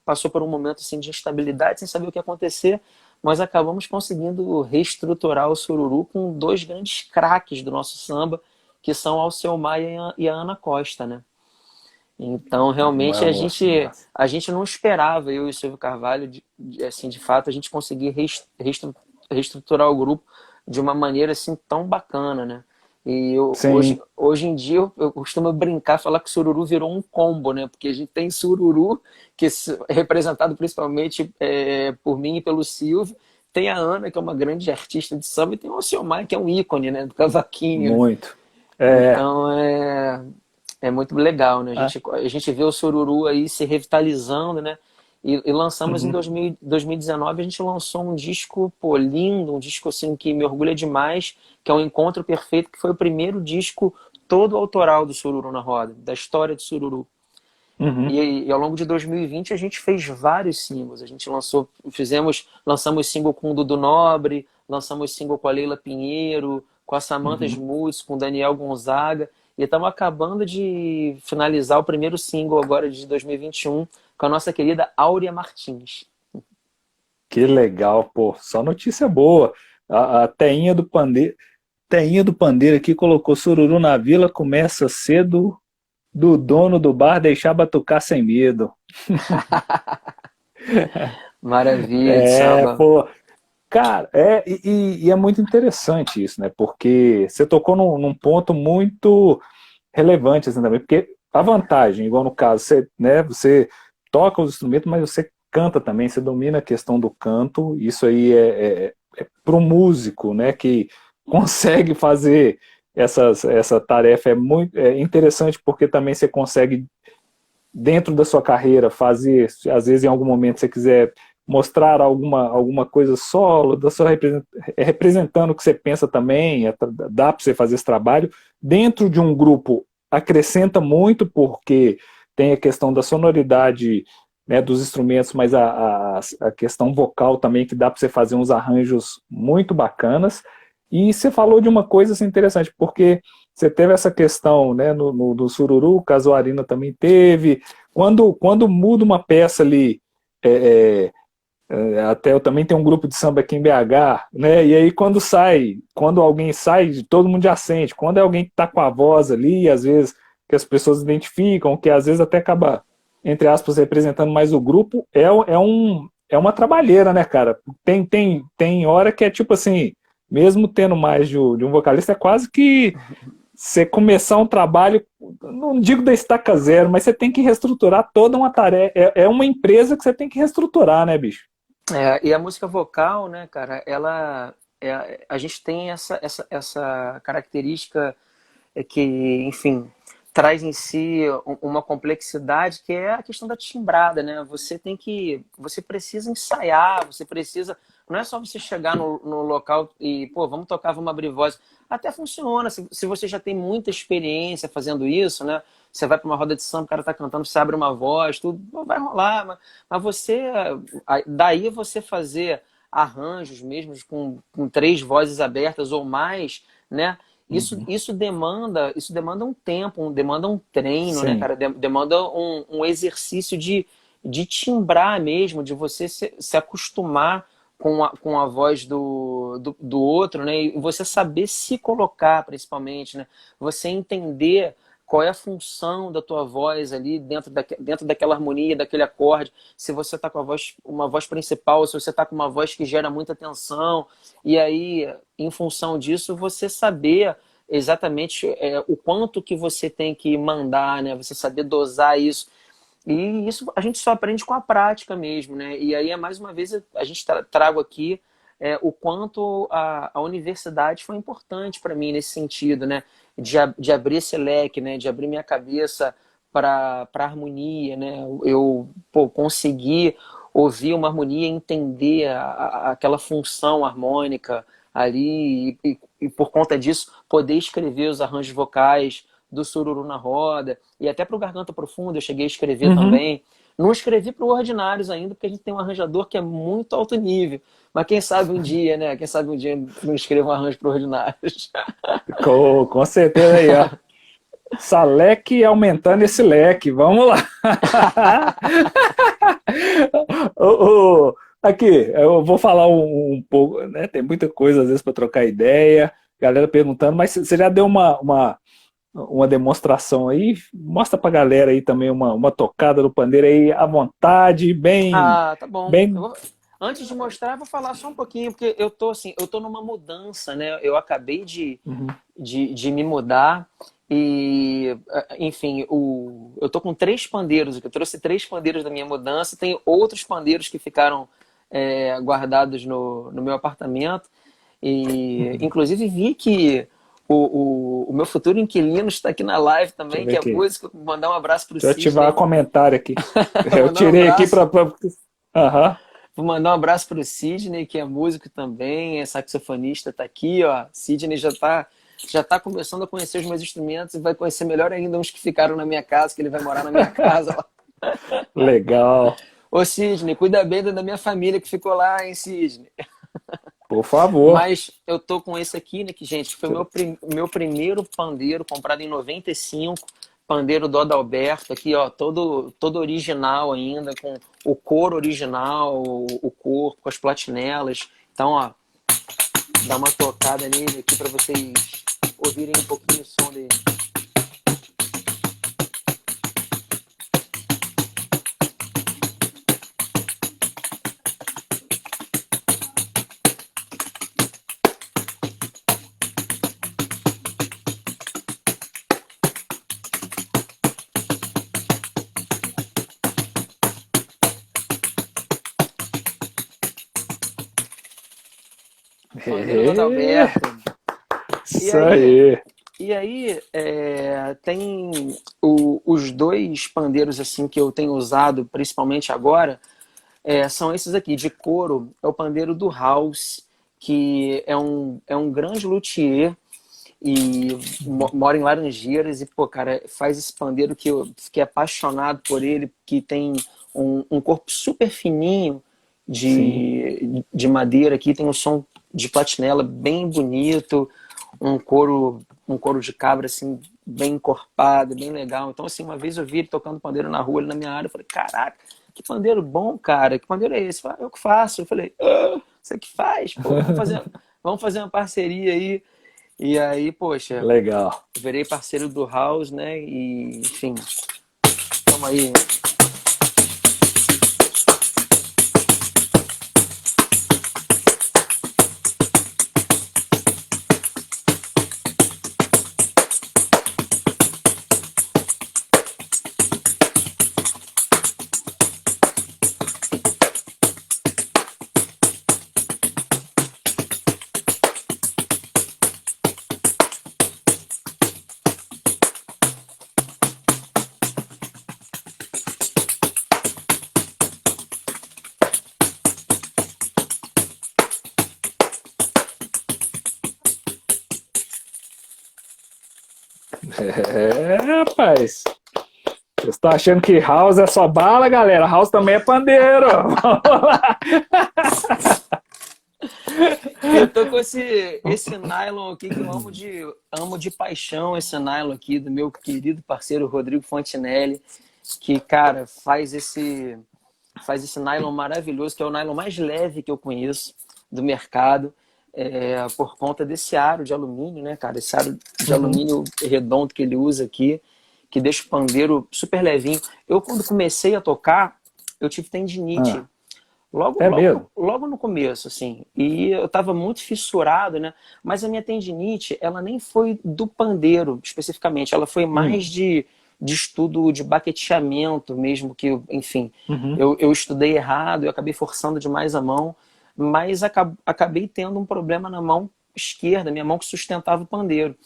passou por um momento assim, de instabilidade, sem saber o que ia acontecer, mas acabamos conseguindo reestruturar o Sururu com dois grandes craques do nosso samba, que são Alceu Maia e a Ana Costa, né? Então, realmente, Nossa, massa. a gente não esperava, eu e o Silvio Carvalho, assim, de fato, a gente conseguir reestruturar o grupo de uma maneira assim tão bacana, né? E Sim. hoje em dia eu costumo brincar, falar que o Sururu virou um combo, né? Porque a gente tem Sururu, que é representado principalmente por mim e pelo Silvio, tem a Ana, que é uma grande artista de samba, e tem o Alcemar, que é um ícone, né? Do cavaquinho, né? Muito. É. Então é muito legal, né? Ah, A gente vê o Sururu aí se revitalizando, né? E lançamos em 2019, a gente lançou um disco, pô, lindo, um disco assim que me orgulha demais, que é o Encontro Perfeito, que foi o primeiro disco todo autoral do Sururu na Roda, da história do Sururu. uhum. E ao longo de 2020 a gente fez vários singles. A gente lançamos single com o Dudu Nobre, lançamos single com a Leila Pinheiro, com a Samantha Smuts, com o Daniel Gonzaga. E estamos acabando de finalizar o primeiro single agora de 2021 com a nossa querida Áurea Martins. Que legal, pô. Só notícia boa. A Teinha do Pandeiro aqui colocou Sururu na Vila, começa cedo do dono do bar deixar batucar sem medo. Maravilha de É, samba. pô. Cara, e é muito interessante isso, né? Porque você tocou num ponto muito relevante assim, também, porque a vantagem, igual no caso, você toca os instrumentos, mas você canta também, você domina a questão do canto, isso aí é para o músico, né? Que consegue fazer essa tarefa, é interessante porque também você consegue, dentro da sua carreira, fazer, às vezes em algum momento você quiser mostrar alguma coisa solo, representando o que você pensa também, dá para você fazer esse trabalho. Dentro de um grupo, acrescenta muito, porque tem a questão da sonoridade, né, dos instrumentos, mas a questão vocal também, que dá para você fazer uns arranjos muito bacanas. E você falou de uma coisa assim, interessante, porque você teve essa questão, né, no Sururu, o Casuarina também teve. Quando muda uma peça ali, é, até eu também tenho um grupo de samba aqui em BH, né? E aí quando alguém sai, todo mundo já sente. Quando é alguém que está com a voz ali, às vezes que as pessoas identificam, que às vezes até acaba, entre aspas, representando mais o grupo, é uma trabalheira, né, cara? Tem hora que é tipo assim, mesmo tendo mais de um vocalista, é quase que você começar um trabalho, não digo da estaca zero, mas você tem que reestruturar toda uma tarefa. É uma empresa que você tem que reestruturar, né, bicho? E a música vocal, né, cara, a gente tem essa característica que, enfim, traz em si uma complexidade que é a questão da timbrada, né? Você precisa ensaiar, você precisa, não é só você chegar no local e, pô, vamos tocar, vamos abrir voz. Até funciona, se você já tem muita experiência fazendo isso, né? Você vai para uma roda de samba, o cara tá cantando, você abre uma voz, tudo, pô, vai rolar, mas daí você fazer arranjos mesmo com três vozes abertas ou mais, né? Uhum. Isso demanda um tempo, demanda um treino, né, Sim, cara? Demanda um exercício de timbrar mesmo, de você se acostumar com a voz do outro, né? E você saber se colocar, principalmente, né? Você entender qual é a função da tua voz ali dentro daquela harmonia, daquele acorde. Se você está com uma voz principal, se você está com uma voz que gera muita tensão. E aí, em função disso, você saber exatamente o quanto que você tem que mandar, né? Você saber dosar isso. E isso a gente só aprende com a prática mesmo, né? E aí, mais uma vez, a gente trago aqui o quanto a universidade foi importante para mim nesse sentido, né? De abrir esse leque, né? De abrir minha cabeça para harmonia, né? Eu consegui ouvir uma harmonia, entender aquela função harmônica ali e por conta disso poder escrever os arranjos vocais do Sururu na Roda e até para o Garganta Profunda eu cheguei a escrever uhum. também. Não escrevi para o Ordinários ainda, porque a gente tem um arranjador que é muito alto nível. Mas quem sabe um dia, né? Quem sabe um dia não escreva um arranjo para Ordinários. Com certeza aí, ó. Salek aumentando esse leque, vamos lá. Aqui, eu vou falar um pouco, né? Tem muita coisa às vezes para trocar ideia, galera perguntando, mas você já deu uma demonstração aí? Mostra pra galera aí também uma tocada do pandeiro aí à vontade, bem, Ah, tá bom. bem. Antes de mostrar, eu vou falar só um pouquinho, porque eu tô numa mudança, né? Eu acabei de, Uhum, de, de me mudar e, enfim, eu tô com três pandeiros, eu trouxe três pandeiros da minha mudança, tem outros pandeiros que ficaram guardados no meu apartamento e, uhum. inclusive, vi que o meu futuro inquilino está aqui na live Deixa eu também, ver que é aqui. músico. Vou mandar um abraço para o Deixa eu ativar o Sidney. comentário aqui. Vou Eu mandar um tirei aqui abraço. para. Aham. Vou mandar um abraço para o Sidney, que é músico também, é saxofonista, tá aqui, ó. Sidney já tá começando a conhecer os meus instrumentos e vai conhecer melhor ainda uns que ficaram na minha casa, que ele vai morar na minha casa lá. Legal. Ô Sidney, cuida bem da minha família que ficou lá, hein, Sidney? Por favor. Mas eu tô com esse aqui, né, que, gente, foi o meu primeiro pandeiro comprado em 95, pandeiro do Adalberto, aqui, ó, todo original ainda, com o couro original, o corpo, com as platinelas. Então, ó, dá uma tocada nele aqui para vocês ouvirem um pouquinho o som dele. Pandeiro do É. Adalberto. E Isso aí, aí. tem os dois pandeiros assim que eu tenho usado, principalmente agora, são esses aqui, de couro. É o pandeiro do House, que é um grande luthier e mora em Laranjeiras. E, pô, cara, faz esse pandeiro que eu fiquei apaixonado por ele, que tem um corpo super fininho Sim. de madeira aqui, tem um som de platinela bem bonito, um couro de cabra, assim, bem encorpado, bem legal. Então, assim, uma vez eu vi ele tocando pandeiro na rua, ali na minha área, eu falei, caraca, que pandeiro bom, cara, que pandeiro é esse? Ele falou, eu que faço. Eu falei, você que faz? Pô, vamos fazer uma parceria aí. E aí, poxa, Legal. virei parceiro do House, né? E, enfim, tamo aí. Rapaz. Vocês estão achando que House é só bala, galera? House também é pandeiro. Vamos lá. Eu tô com esse nylon aqui que eu amo de paixão, esse nylon aqui do meu querido parceiro Rodrigo Fontinelli, que, cara, faz esse nylon maravilhoso, que é o nylon mais leve que eu conheço do mercado, por conta desse aro de alumínio, né, cara? Esse aro de Uhum. alumínio redondo que ele usa aqui, que deixa o pandeiro super levinho. Eu, quando comecei a tocar, eu tive tendinite. Ah, Logo, é logo, mesmo? logo no começo, assim. E eu tava muito fissurado, né? Mas a minha tendinite, ela nem foi do pandeiro, especificamente. Ela foi Hum. mais de estudo de baqueteamento mesmo, que, enfim, Uhum. eu estudei errado, eu acabei forçando demais a mão, mas acabei tendo um problema na mão esquerda, minha mão que sustentava o pandeiro.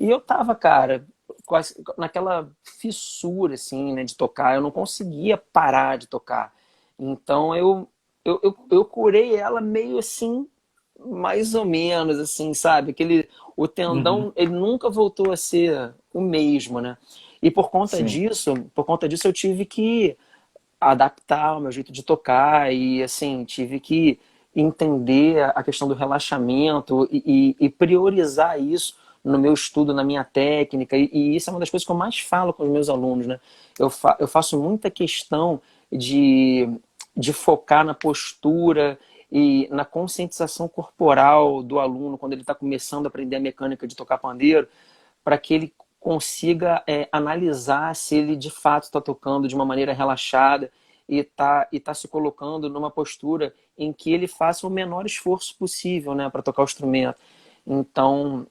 E eu tava, cara, quase naquela fissura, assim, né, de tocar. Eu não conseguia parar de tocar. Então eu curei ela meio assim, mais ou menos, assim, sabe? O Uhum. tendão, ele nunca voltou a ser o mesmo, né? E Sim. por conta disso eu tive que adaptar o meu jeito de tocar e, assim, tive que entender a questão do relaxamento e priorizar isso no meu estudo, na minha técnica. E isso é uma das coisas que eu mais falo com os meus alunos, né? Eu faço muita questão de, de focar na postura e na conscientização corporal do aluno quando ele está começando a aprender a mecânica de tocar pandeiro, para que ele consiga analisar se ele de fato está tocando de uma maneira relaxada e tá se colocando numa postura em que ele faça o menor esforço possível, né, para tocar o instrumento. Então,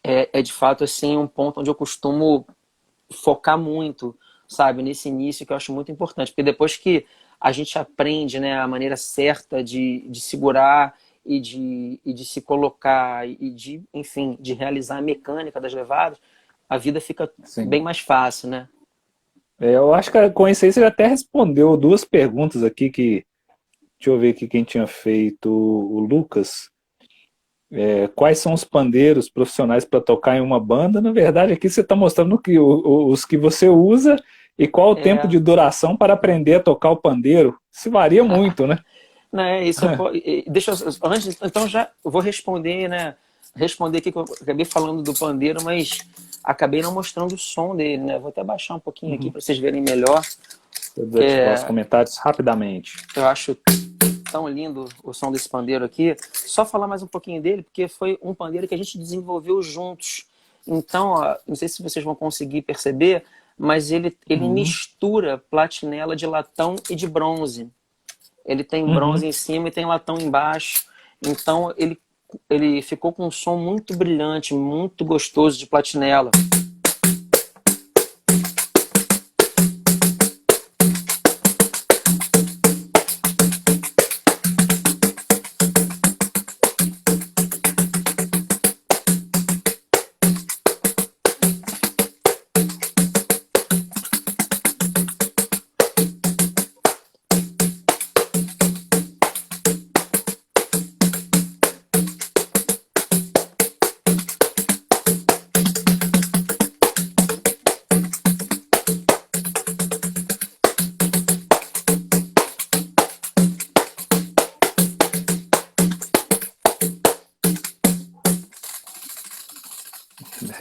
é de fato assim um ponto onde eu costumo focar muito, sabe, nesse início, que eu acho muito importante, porque depois que a gente aprende, né, a maneira certa de segurar e de se colocar e de, enfim, de realizar a mecânica das levadas, a vida fica Sim. bem mais fácil, né? Eu acho que com isso aí você já até respondeu duas perguntas aqui que. Deixa eu ver aqui quem tinha feito o Lucas. Quais são os pandeiros profissionais para tocar em uma banda? Na verdade, aqui você está mostrando os que você usa e qual o tempo É, de duração para aprender a tocar o pandeiro. Isso varia muito, né? né, deixa eu, antes, então já vou responder, né? Responder aqui que eu acabei falando do pandeiro, mas acabei não mostrando o som dele, né? Vou até baixar um pouquinho aqui Uhum. para vocês verem melhor. Eu vou ativar os comentários rapidamente. Eu acho tão lindo o som desse pandeiro aqui. Só falar mais um pouquinho dele, porque foi um pandeiro que a gente desenvolveu juntos. Então, ó, não sei se vocês vão conseguir perceber, mas ele Uhum. mistura platinela de latão e de bronze. Ele tem bronze Uhum. em cima e tem latão embaixo. Então, ele ficou com um som muito brilhante, muito gostoso de platinela.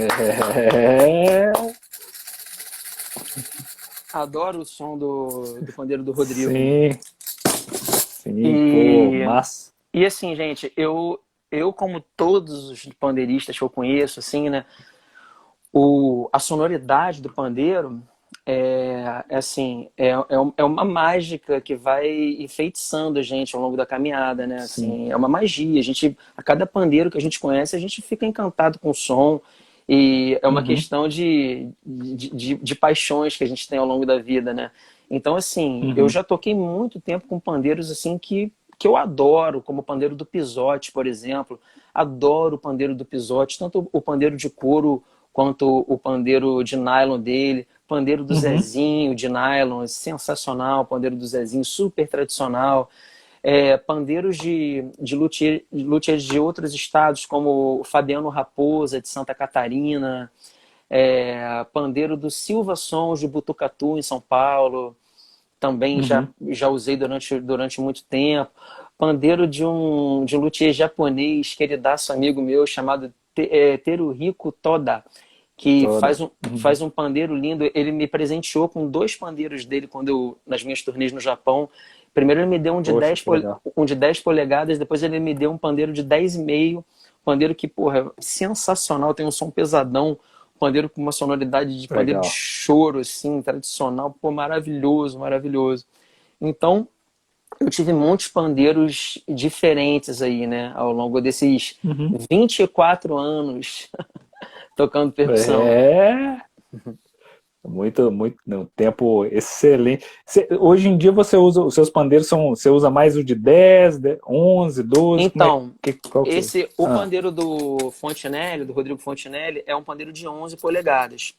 É, Adoro o som do pandeiro do Rodrigo. sim, sim, pô, E, massa. e assim, gente, eu como todos os pandeiristas que eu conheço, assim, né? A sonoridade do pandeiro assim, é uma mágica que vai enfeitiçando a gente ao longo da caminhada, né? Sim. Assim, é uma magia. A cada pandeiro que a gente conhece, a gente fica encantado com o som. E é uma Uhum, questão de paixões que a gente tem ao longo da vida, né? Então, assim, eu uhum, já toquei muito tempo com pandeiros assim que eu adoro, como o pandeiro do Pisote, por exemplo. Adoro o pandeiro do Pisote, tanto o pandeiro de couro quanto o pandeiro de nylon dele, pandeiro do uhum, Zezinho de nylon, sensacional, pandeiro do Zezinho, super tradicional. Pandeiros de luthiers de outros estados, como o Fabiano Raposa, de Santa Catarina, pandeiro do Silva Sons, de Butucatu, em São Paulo, também uhum. já usei durante muito tempo. Pandeiro de um luthier japonês, queridaço amigo meu, chamado Teruhiko Toda, que Toda. faz Uhum. um pandeiro lindo. Ele me presenteou com dois pandeiros dele nas minhas turnês no Japão. Primeiro ele me deu Poxa, que legal. um de 10 polegadas, depois ele me deu um pandeiro de 10,5. Pandeiro que, porra, é sensacional, tem um som pesadão, pandeiro com uma sonoridade de pandeiro de Legal. choro, assim, tradicional, pô, maravilhoso, maravilhoso. Então, eu tive muitos pandeiros diferentes aí, né, ao longo desses Uhum. 24 anos tocando percussão. É, muito, muito, um tempo excelente. Hoje em dia você usa, os seus pandeiros são, você usa mais o de 10, 11, 12, como é Então, qual que é? o Ah, pandeiro do Fontenelle, do Rodrigo Fontenelle, é um pandeiro de 11 polegadas,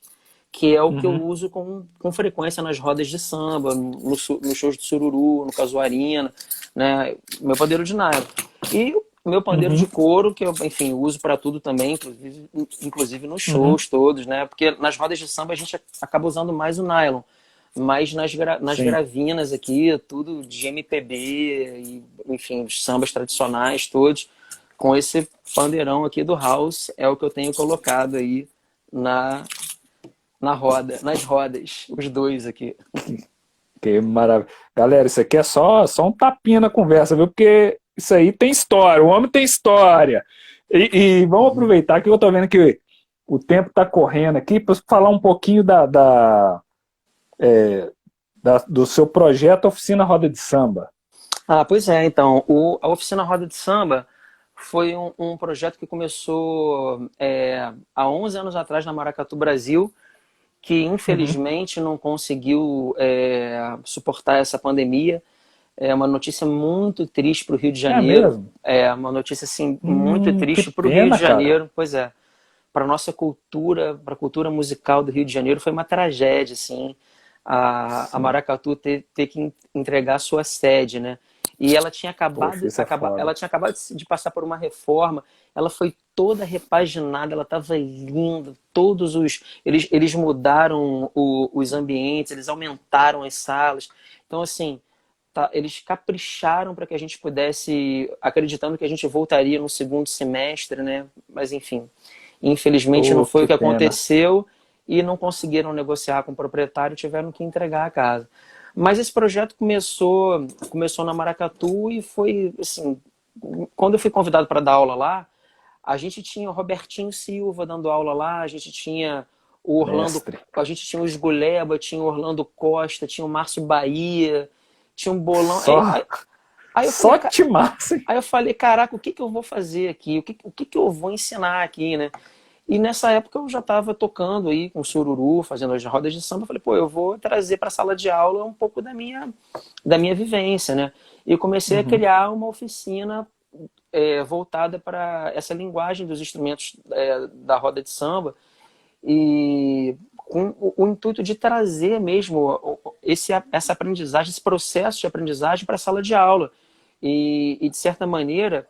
que é o que eu uhum, uso com frequência nas rodas de samba, nos shows de sururu, no casuarina, né? Meu pandeiro de nylon. E o meu pandeiro de uhum, couro, que eu, enfim, uso para tudo também, inclusive nos uhum, shows todos, né? Porque nas rodas de samba a gente acaba usando mais o nylon. Mas nas sim. gravinas aqui, tudo de MPB, e, enfim, os sambas tradicionais todos, com esse pandeirão aqui do House, é o que eu tenho colocado aí na, nas rodas, os dois aqui. Que maravilha. Galera, isso aqui é só um tapinha na conversa, viu? Porque isso aí tem história, o homem tem história. E vamos aproveitar que eu tô vendo que o tempo tá correndo aqui para falar um pouquinho do seu projeto Oficina Roda de Samba. Ah, pois é, então, a Oficina Roda de Samba foi um projeto que começou há 11 anos atrás na Maracatu, Brasil, que Uhum. infelizmente não conseguiu suportar essa pandemia. É uma notícia muito triste para o Rio de É Janeiro. mesmo? É uma notícia assim muito Que triste para o Rio de pena, cara. Janeiro. Pois é, para nossa cultura, para a cultura musical do Rio de Janeiro foi uma tragédia, assim. A Sim. Maracatu ter que entregar sua sede, né? E Poxa, isso é ela foda. tinha acabado de passar por uma reforma. Ela foi toda repaginada, ela estava linda. Eles mudaram os ambientes, eles aumentaram as salas. Então, assim, eles capricharam para que a gente pudesse, acreditando que a gente voltaria no segundo semestre, né? Mas enfim, infelizmente não Pô, foi que o que pena. aconteceu e não conseguiram negociar com o proprietário, tiveram que entregar a casa. Mas esse projeto começou na Maracatu e foi assim, quando eu fui convidado para dar aula lá, a gente tinha o Robertinho Silva dando aula lá, a gente tinha o Orlando, Mestre. a gente tinha o Esguleba, tinha o Orlando Costa, tinha o Márcio Bahia, tinha um bolão. Só, Aí eu falei, só timaço, hein? aí eu falei, caraca, o que que eu vou fazer aqui? O que que eu vou ensinar aqui, né? E nessa época eu já estava tocando aí com sururu, fazendo as rodas de samba. Eu falei, pô, eu vou trazer para a sala de aula um pouco da minha vivência, né? E comecei a Uhum. criar uma oficina voltada para essa linguagem dos instrumentos da roda de samba e com o intuito de trazer mesmo essa aprendizagem, esse processo de aprendizagem para a sala de aula. De certa maneira,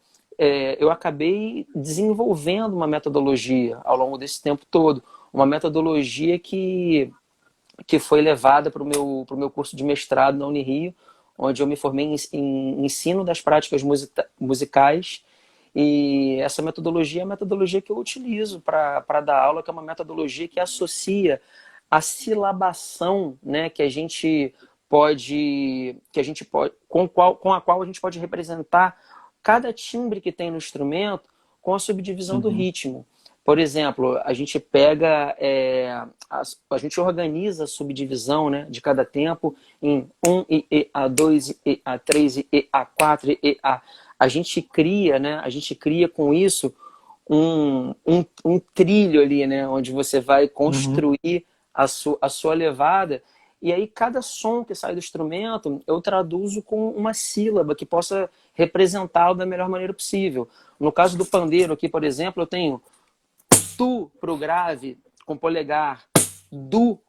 eu acabei desenvolvendo uma metodologia ao longo desse tempo todo, uma metodologia que foi levada para pro meu curso de mestrado na Unirio, onde eu me formei em ensino das práticas musicais E essa metodologia é a metodologia que eu utilizo para dar aula, que é uma metodologia que associa a silabação, né, com a qual a gente pode representar cada timbre que tem no instrumento com a subdivisão do Uhum. ritmo. Por exemplo, a gente pega, a gente organiza a subdivisão, né, de cada tempo em e A2, e A3, e A4, e A. A gente cria, né, a gente cria com isso um trilho ali, né, onde você vai Uhum. construir a sua levada. E aí, cada som que sai do instrumento, eu traduzo com uma sílaba que possa representá-lo da melhor maneira possível. No caso do pandeiro aqui, por exemplo, eu tenho tu para o grave com polegar, du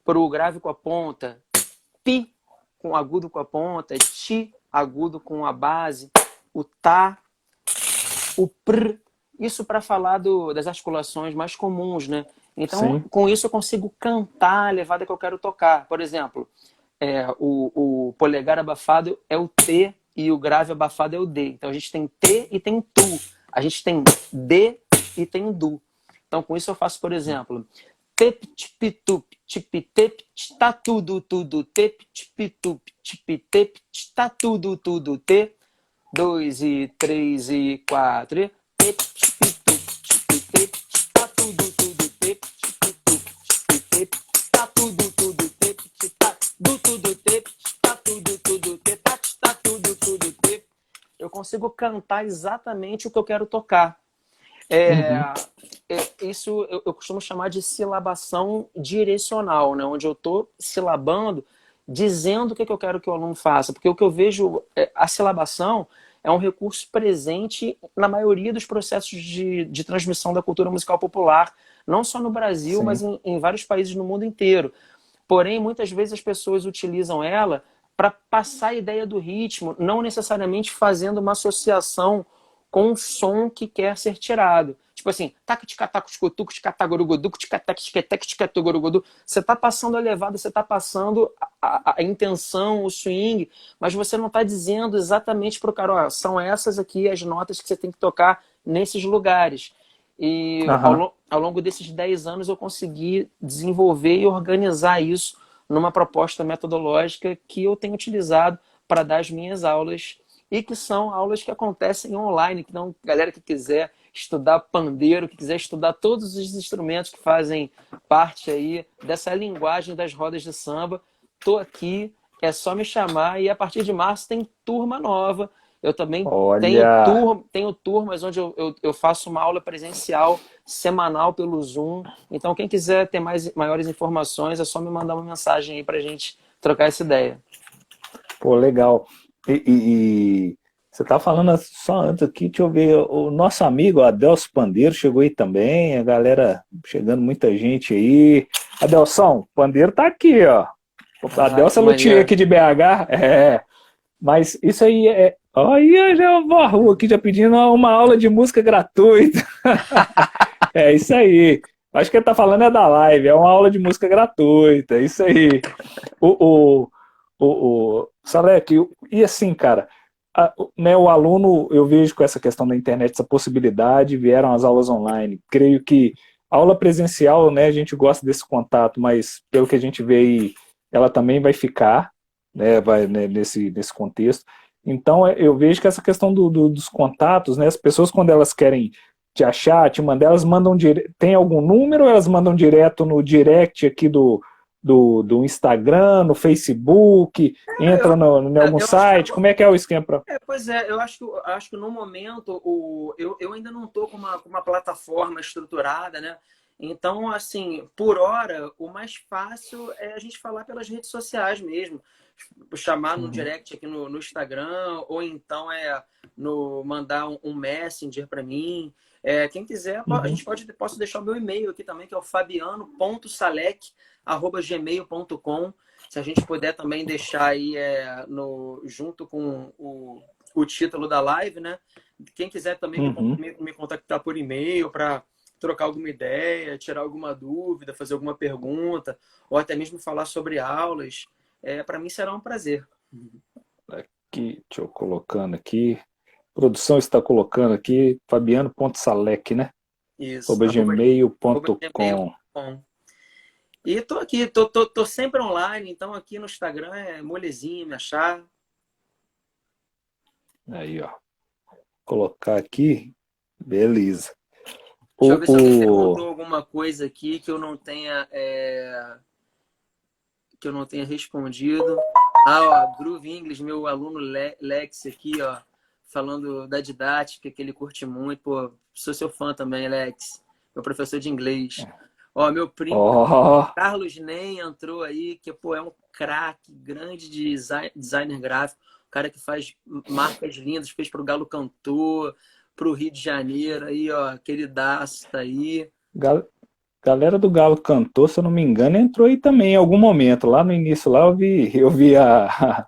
para o grave com a ponta, pi com agudo com a ponta, ti agudo com a base, o tá, o pr. Isso para falar das articulações mais comuns, né? Então, Sim. com isso eu consigo cantar a levada que eu quero tocar. Por exemplo, o polegar abafado é o T e o grave abafado é o D. Então a gente tem T e tem tu. A gente tem D e tem du. Então com isso eu faço, por exemplo, tep tip tup tip tep tá tudo tudo tep tip tup tip tep tá tudo tudo t 2 e 3 e 4 tep tip tup tip tep tá tudo tudo tep tip tup tip tep tá tudo tudo tep tá do tudo tep tá tudo tudo tep tá tudo tudo tep. Eu consigo cantar exatamente o que eu quero tocar. É, Uhum. isso eu costumo chamar de silabação direcional, né? Onde eu estou silabando, dizendo o que eu quero que o aluno faça. Porque o que eu vejo, a silabação é um recurso presente na maioria dos processos de transmissão da cultura musical popular, não só no Brasil, mas Sim. em vários países no mundo inteiro. Porém, muitas vezes as pessoas utilizam ela para passar a ideia do ritmo, não necessariamente fazendo uma associação com o som que quer ser tirado. Tipo assim, você está passando a levada, você está passando a intenção, o swing, mas você não está dizendo exatamente para o cara, ó, são essas aqui as notas que você tem que tocar nesses lugares. E Aham. ao longo desses 10 anos eu consegui desenvolver e organizar isso numa proposta metodológica que eu tenho utilizado para dar as minhas aulas e que são aulas que acontecem online, então galera que quiser estudar pandeiro, que quiser estudar todos os instrumentos que fazem parte aí dessa linguagem das rodas de samba, tô aqui, é só me chamar e a partir de março tem turma nova. Eu também Olha. tenho turmas onde eu faço uma aula presencial semanal pelo Zoom. Então, quem quiser ter maiores informações, é só me mandar uma mensagem aí para a gente trocar essa ideia. Pô, legal. E você tá falando só antes aqui, deixa eu ver, o nosso amigo Adelso Pandeiro chegou aí também, a galera chegando, muita gente aí. Adelson, Pandeiro tá aqui, ó. Ah, Adelso que é luthier maneiro. aqui de BH, mas isso aí é. Olha, eu já vou à rua aqui já pedindo uma aula de música gratuita. É isso aí. Acho que ele tá falando é da live, é uma aula de música gratuita, é isso aí. O, o Salek, e assim, cara, né, o aluno, eu vejo com essa questão da internet, essa possibilidade, vieram as aulas online. Creio que a aula presencial, né, a gente gosta desse contato, mas pelo que a gente vê aí, ela também vai ficar, né, né, nesse contexto. Então, eu vejo que essa questão dos contatos, né, as pessoas quando elas querem te achar, te mandar, elas mandam tem algum número ou elas mandam direto no direct aqui do Instagram, no Facebook, entra em algum Eu acho que site? Como é que é o esquema? pois é, acho que no momento eu ainda não estou com uma plataforma estruturada, né? Então, assim, por hora, o mais fácil é a gente falar pelas redes sociais mesmo. Chamar no Uhum, direct aqui no Instagram, ou então no mandar um Messenger para mim. Quem quiser, a uhum, gente posso deixar o meu e-mail aqui também, que é o fabiano.salek@gmail.com. Se a gente puder também deixar aí junto com o título da live, né? Quem quiser também uhum. me contactar por e-mail para trocar alguma ideia, tirar alguma dúvida, fazer alguma pergunta, ou até mesmo falar sobre aulas, para mim será um prazer. Aqui, deixa eu colocando aqui. produção está colocando aqui, fabiano.salek, né? Isso, arroba arroba gmail.com. gmail.com. E tô aqui, tô sempre online, então aqui no Instagram é molezinho me achar. Aí, ó. Colocar aqui. Beleza. Deixa eu ver se alguém O... perguntou alguma coisa aqui que eu não tenha, respondido. Ah, ó, Groove English, meu aluno Lex aqui, ó, falando da didática, que ele curte muito. Pô, sou seu fã também, Lex. Meu professor de inglês. Ó, meu primo Ó, Carlos Nem entrou aí, que pô, é um craque, grande designer gráfico, cara que faz marcas lindas, fez pro Galo Cantor, pro Rio de Janeiro, aí, ó, queridaço, tá aí. gal- galera do Galo Cantor, se eu não me engano, entrou aí também em algum momento. Lá no início, lá eu vi a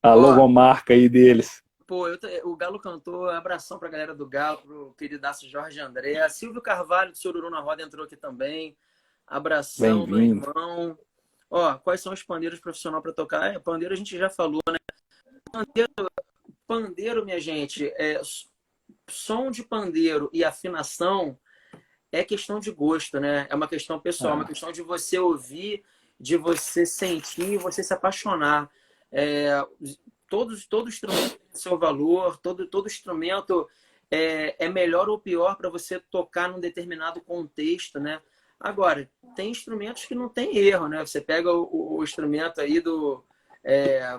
Ó, logomarca aí deles. pô, o Galo Cantor, abração pra galera do Galo, pro queridaço Jorge André. Silvio Carvalho, do Sururu na Roda, entrou aqui também. Abração, meu Bem-vindo. irmão. Ó, quais são os pandeiros profissionais para tocar? Pandeiro a gente já falou, né? Pandeiro, minha gente, som de pandeiro e afinação é questão de gosto, né? É uma questão pessoal, uma questão de você ouvir, de você sentir, você se apaixonar. É, todo instrumento tem seu valor, todo instrumento é melhor ou pior para você tocar num determinado contexto, né? Agora, tem instrumentos que não tem erro, né? Você pega o instrumento aí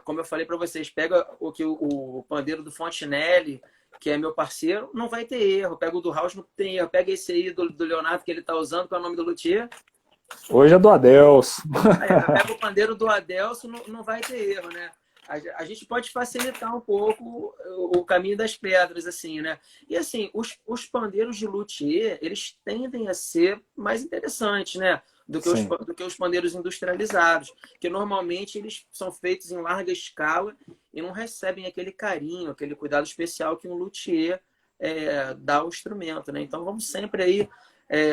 como eu falei para vocês, pega o pandeiro do Fontinelli, que é meu parceiro, não vai ter erro. Pega o do House, não tem erro. Pega esse aí do Leonardo que ele tá usando, que é o nome do luthier. Hoje é do Adelso. Aí, pega o pandeiro do Adelso, não vai ter erro, né? A gente pode facilitar um pouco o caminho das pedras, assim, né? E assim, os pandeiros de luthier, eles tendem a ser mais interessantes, né? Do que os pandeiros industrializados, que normalmente eles são feitos em larga escala e não recebem aquele carinho, aquele cuidado especial que um luthier dá ao instrumento, né? Então vamos sempre aí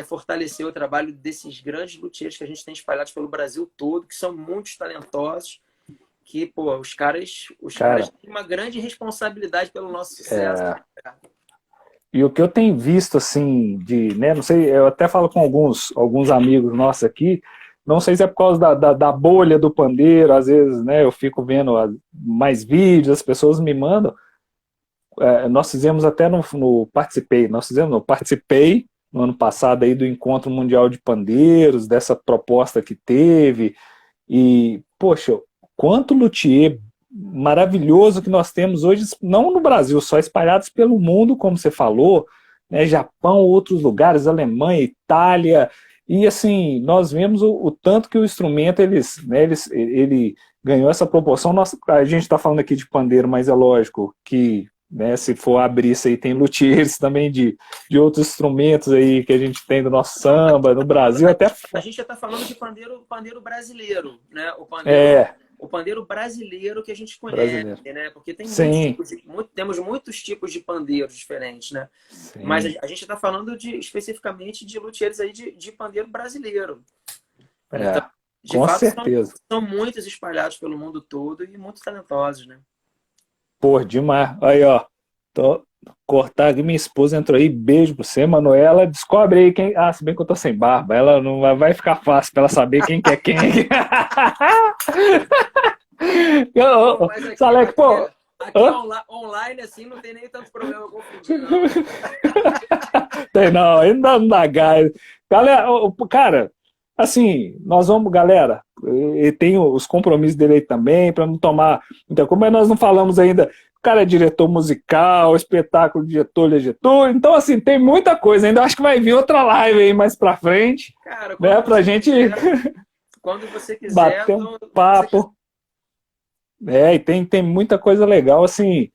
fortalecer o trabalho desses grandes luthiers que a gente tem espalhados pelo Brasil todo, que são muito talentosos, que, pô, os caras têm uma grande responsabilidade pelo nosso sucesso. E o que eu tenho visto, assim, né, não sei, eu até falo com alguns amigos nossos aqui, não sei se é por causa da bolha do pandeiro, às vezes, né, eu fico vendo mais vídeos, as pessoas me mandam, nós fizemos até participei no ano passado aí do Encontro Mundial de Pandeiros, dessa proposta que teve, e, poxa, quanto luthier maravilhoso que nós temos hoje, não no Brasil, só espalhados pelo mundo, como você falou, né, Japão, outros lugares, Alemanha, Itália, e assim, nós vemos o tanto que o instrumento, ele ganhou essa proporção. A gente está falando aqui de pandeiro, mas é lógico que, né, se for abrir isso aí, tem luthiers também de outros instrumentos aí que a gente tem do nosso samba, no Brasil, até... A gente já está falando de pandeiro brasileiro, né? O pandeiro brasileiro que a gente conhece, né? Porque tem temos muitos tipos de pandeiros diferentes, né? Sim. Mas a gente está falando especificamente de luthiers aí de pandeiro brasileiro. Então, com certeza. São muitos espalhados pelo mundo todo e muito talentosos, né? Pô, demais. Aí, ó. Cortar aqui, minha esposa entrou aí. Beijo pra você, Manuela. Descobre aí quem. Ah, se bem que eu tô sem barba. Ela não vai ficar fácil pra ela saber quem que é quem. Salek, pô. Aqui online, assim, não tem nem tanto problema confundir, não. Tem não, ainda não dá gás. Galera, cara, assim, nós vamos, galera, e tem os compromissos dele aí também, para não tomar muita coisa, mas nós não falamos ainda. O cara é diretor musical, espetáculo, diretor, então assim, tem muita coisa, ainda acho que vai vir outra live aí mais pra frente, cara, né, pra gente quando você quiser, bater um papo. E tem muita coisa legal, assim,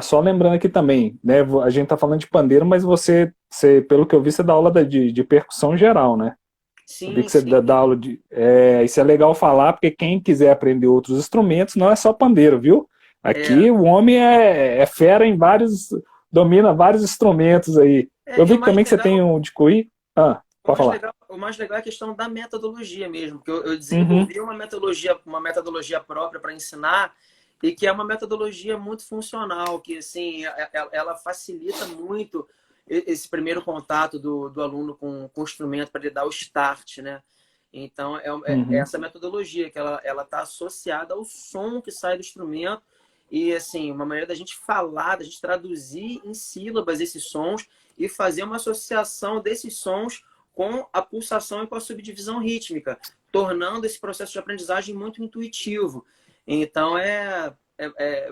só lembrando aqui também, né, a gente tá falando de pandeiro, mas você pelo que eu vi, você dá aula de percussão geral, né? Sim, eu vi que você dá aula de... isso é legal falar, porque quem quiser aprender outros instrumentos, não é só pandeiro, viu? Aqui o homem é fera em domina vários instrumentos aí. Eu vi também que você tem um de cuí. Pode falar. O mais legal é a questão da metodologia mesmo, porque eu desenvolvi uma metodologia própria para ensinar, e que é uma metodologia muito funcional, que assim, ela facilita muito esse primeiro contato do aluno com o instrumento para ele dar o start, né? Então, é Uhum. essa metodologia que ela está associada ao som que sai do instrumento e, assim, uma maneira da gente falar, da gente traduzir em sílabas esses sons e fazer uma associação desses sons com a pulsação e com a subdivisão rítmica, tornando esse processo de aprendizagem muito intuitivo. Então,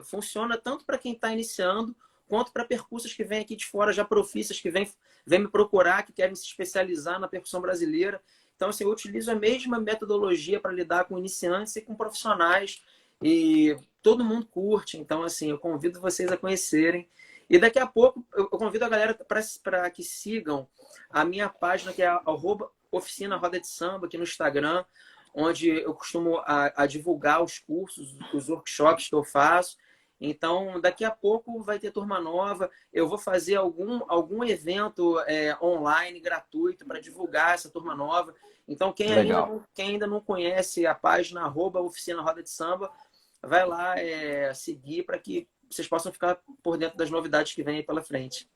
funciona tanto para quem está iniciando, quanto para percussas que vêm aqui de fora, já profissas, que vêm me procurar, que querem se especializar na percussão brasileira. Então, assim, eu utilizo a mesma metodologia para lidar com iniciantes e com profissionais, e todo mundo curte. Então, assim, eu convido vocês a conhecerem. E daqui a pouco, eu convido a galera para que sigam a minha página, que é @oficina Roda de Samba, aqui no Instagram, onde eu costumo a divulgar os cursos, os workshops que eu faço. Então, daqui a pouco vai ter turma nova. Eu vou fazer algum evento online, gratuito, para divulgar essa turma nova. Então, Legal. quem ainda não conhece a página @oficina Roda de Samba, vai lá seguir para que vocês possam ficar por dentro das novidades que vêm aí pela frente.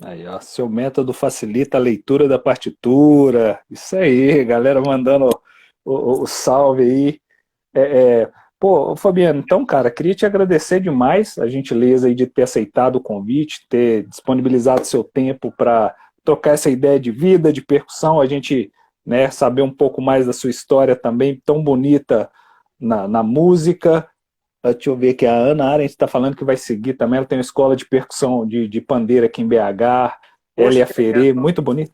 Aí, ó, seu método facilita a leitura da partitura. Isso aí, galera mandando o salve aí. Pô, Fabiano, então, cara, queria te agradecer demais a gentileza aí de ter aceitado o convite, ter disponibilizado seu tempo para trocar essa ideia de vida, de percussão, a gente, né, saber um pouco mais da sua história também, tão bonita na música. Deixa eu ver aqui, a Ana Arendt está falando que vai seguir também, ela tem uma escola de percussão de pandeiro aqui em BH, ela e Poxa, a Ferê, muito bonito,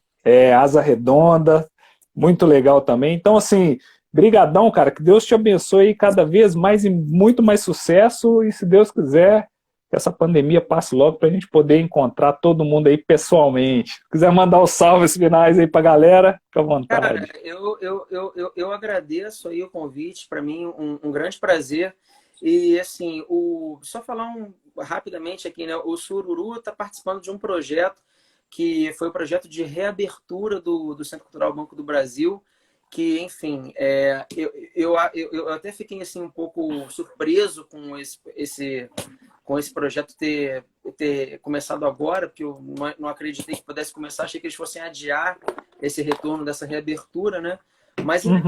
Asa Redonda, muito legal também. Então, assim, brigadão, cara, que Deus te abençoe aí cada vez mais e muito mais sucesso, e se Deus quiser, que essa pandemia passe logo para a gente poder encontrar todo mundo aí pessoalmente. Se quiser mandar os salves finais aí para a galera, fica à cara, vontade. eu agradeço aí o convite, para mim um grande prazer. E assim, só falar rapidamente aqui, né? O Sururu está participando de um projeto que foi o projeto de reabertura do Centro Cultural Banco do Brasil, que, enfim, eu até fiquei assim um pouco surpreso com esse projeto ter começado agora, porque eu não acreditei que pudesse começar, achei que eles fossem adiar esse retorno dessa reabertura, né? Mas Uhum.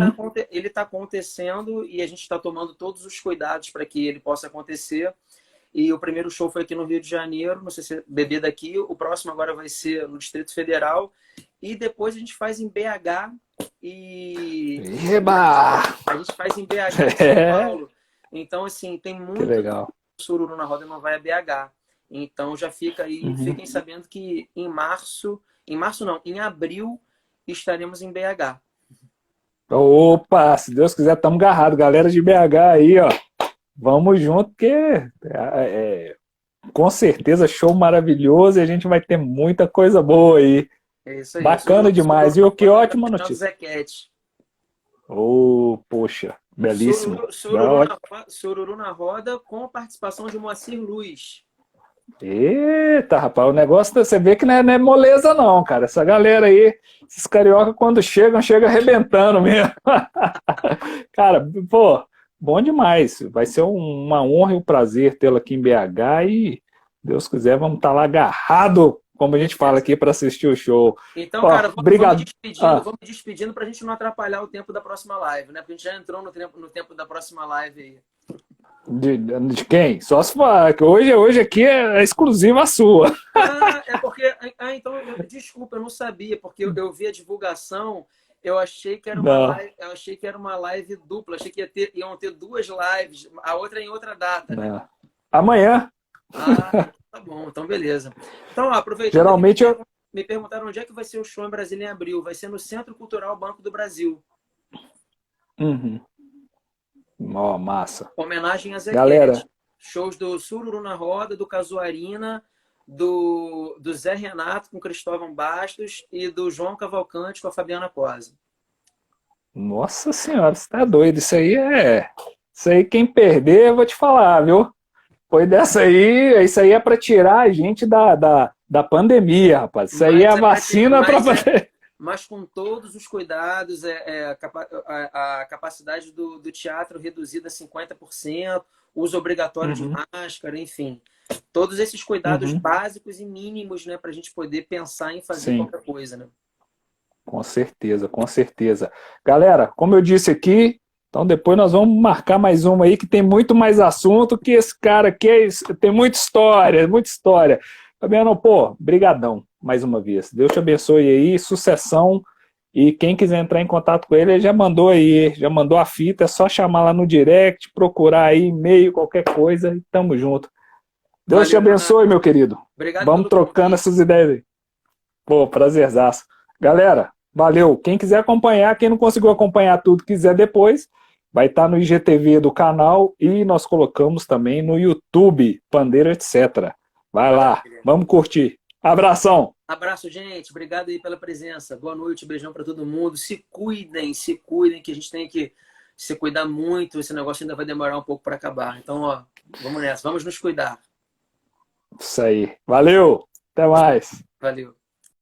ele tá acontecendo e a gente está tomando todos os cuidados para que ele possa acontecer. E o primeiro show foi aqui no Rio de Janeiro, não sei se é bebê daqui, o próximo agora vai ser no Distrito Federal, e depois a gente faz em BH Eba! a gente faz em BH e São É, Paulo. Então, assim, tem que muito legal. Sururu na Roda não vai a BH. Então já fica aí, Uhum. fiquem sabendo que em março não, em abril estaremos em BH. Opa, se Deus quiser, estamos agarrados. Galera de BH aí, ó. Vamos junto, porque com certeza show maravilhoso e a gente vai ter muita coisa boa aí. É isso aí. Bacana demais, Sururu viu? na Que Roda ótima tá fechando notícia. Zequete. Poxa, belíssimo. Sururu na Roda com a participação de Moacir Luz. Eita, rapaz, o negócio você vê que não é moleza, não, cara. Essa galera aí, esses carioca, quando chegam, chega arrebentando mesmo. Cara, pô, bom demais. Vai ser uma honra e um prazer tê-lo aqui em BH e, Deus quiser, vamos estar lá agarrado, como a gente fala Beleza. aqui, para assistir o show. Então, Ó, cara, obrigado. Ah, vamos me despedindo para a gente não atrapalhar o tempo da próxima live, né? Porque a gente já entrou no tempo da próxima live aí. de quem? Só se for, que hoje aqui é exclusiva sua. Ah, é porque. Então, desculpa, eu não sabia, porque eu vi a divulgação, eu achei que era uma Não, live, eu achei que era uma live dupla, achei que iam ter duas lives, a outra em outra data, né? não. Amanhã, Ah, tá bom, então beleza. Então, ó, aproveitando aqui, geralmente eu. me perguntaram onde é que vai ser o show em Brasília em abril. Vai ser no Centro Cultural Banco do Brasil. Uhum. Ó, massa. Homenagem a Galera, Zequete. Shows do Sururu na Roda, do Casuarina, do Zé Renato com Cristóvão Bastos e do João Cavalcante com a Fabiana Cosa. nossa senhora, você tá doido. Isso aí é. Isso aí, quem perder, eu vou te falar, viu? Foi dessa aí, isso aí é para tirar a gente da pandemia, rapaz. Isso aí é Mas a é, pra ter- vacina para poder. mas com todos os cuidados, a capacidade do teatro reduzida a 50%, uso obrigatório de Uhum. máscara, enfim. Todos esses cuidados Uhum. básicos e mínimos, né, para a gente poder pensar em fazer Sim, qualquer coisa, né? com certeza, com certeza. Galera, como eu disse aqui, então depois nós vamos marcar mais uma aí que tem muito mais assunto que esse cara aqui tem muita história, muita história. Fabiano, pô, brigadão mais uma vez. Deus te abençoe aí, sucessão. E quem quiser entrar em contato com ele, ele já mandou aí, já mandou a fita, é só chamar lá no direct, procurar aí e-mail, qualquer coisa, e tamo junto. Deus te Valeu, abençoe, Leonardo. meu querido. Obrigado Vamos pelo trocando convite. essas ideias aí. Pô, prazerzaço. Galera, valeu. Quem quiser acompanhar, quem não conseguiu acompanhar tudo, quiser depois, vai estar no IGTV do canal e nós colocamos também no YouTube, Pandeiro, etc. Vai lá, Maravilha. vamos curtir. Abração. Abraço, gente. Obrigado aí pela presença. Boa noite, beijão para todo mundo. Se cuidem, que a gente tem que se cuidar muito. Esse negócio ainda vai demorar um pouco para acabar. Então, ó, vamos nessa, vamos nos cuidar. Isso aí. Valeu. Até mais. Valeu.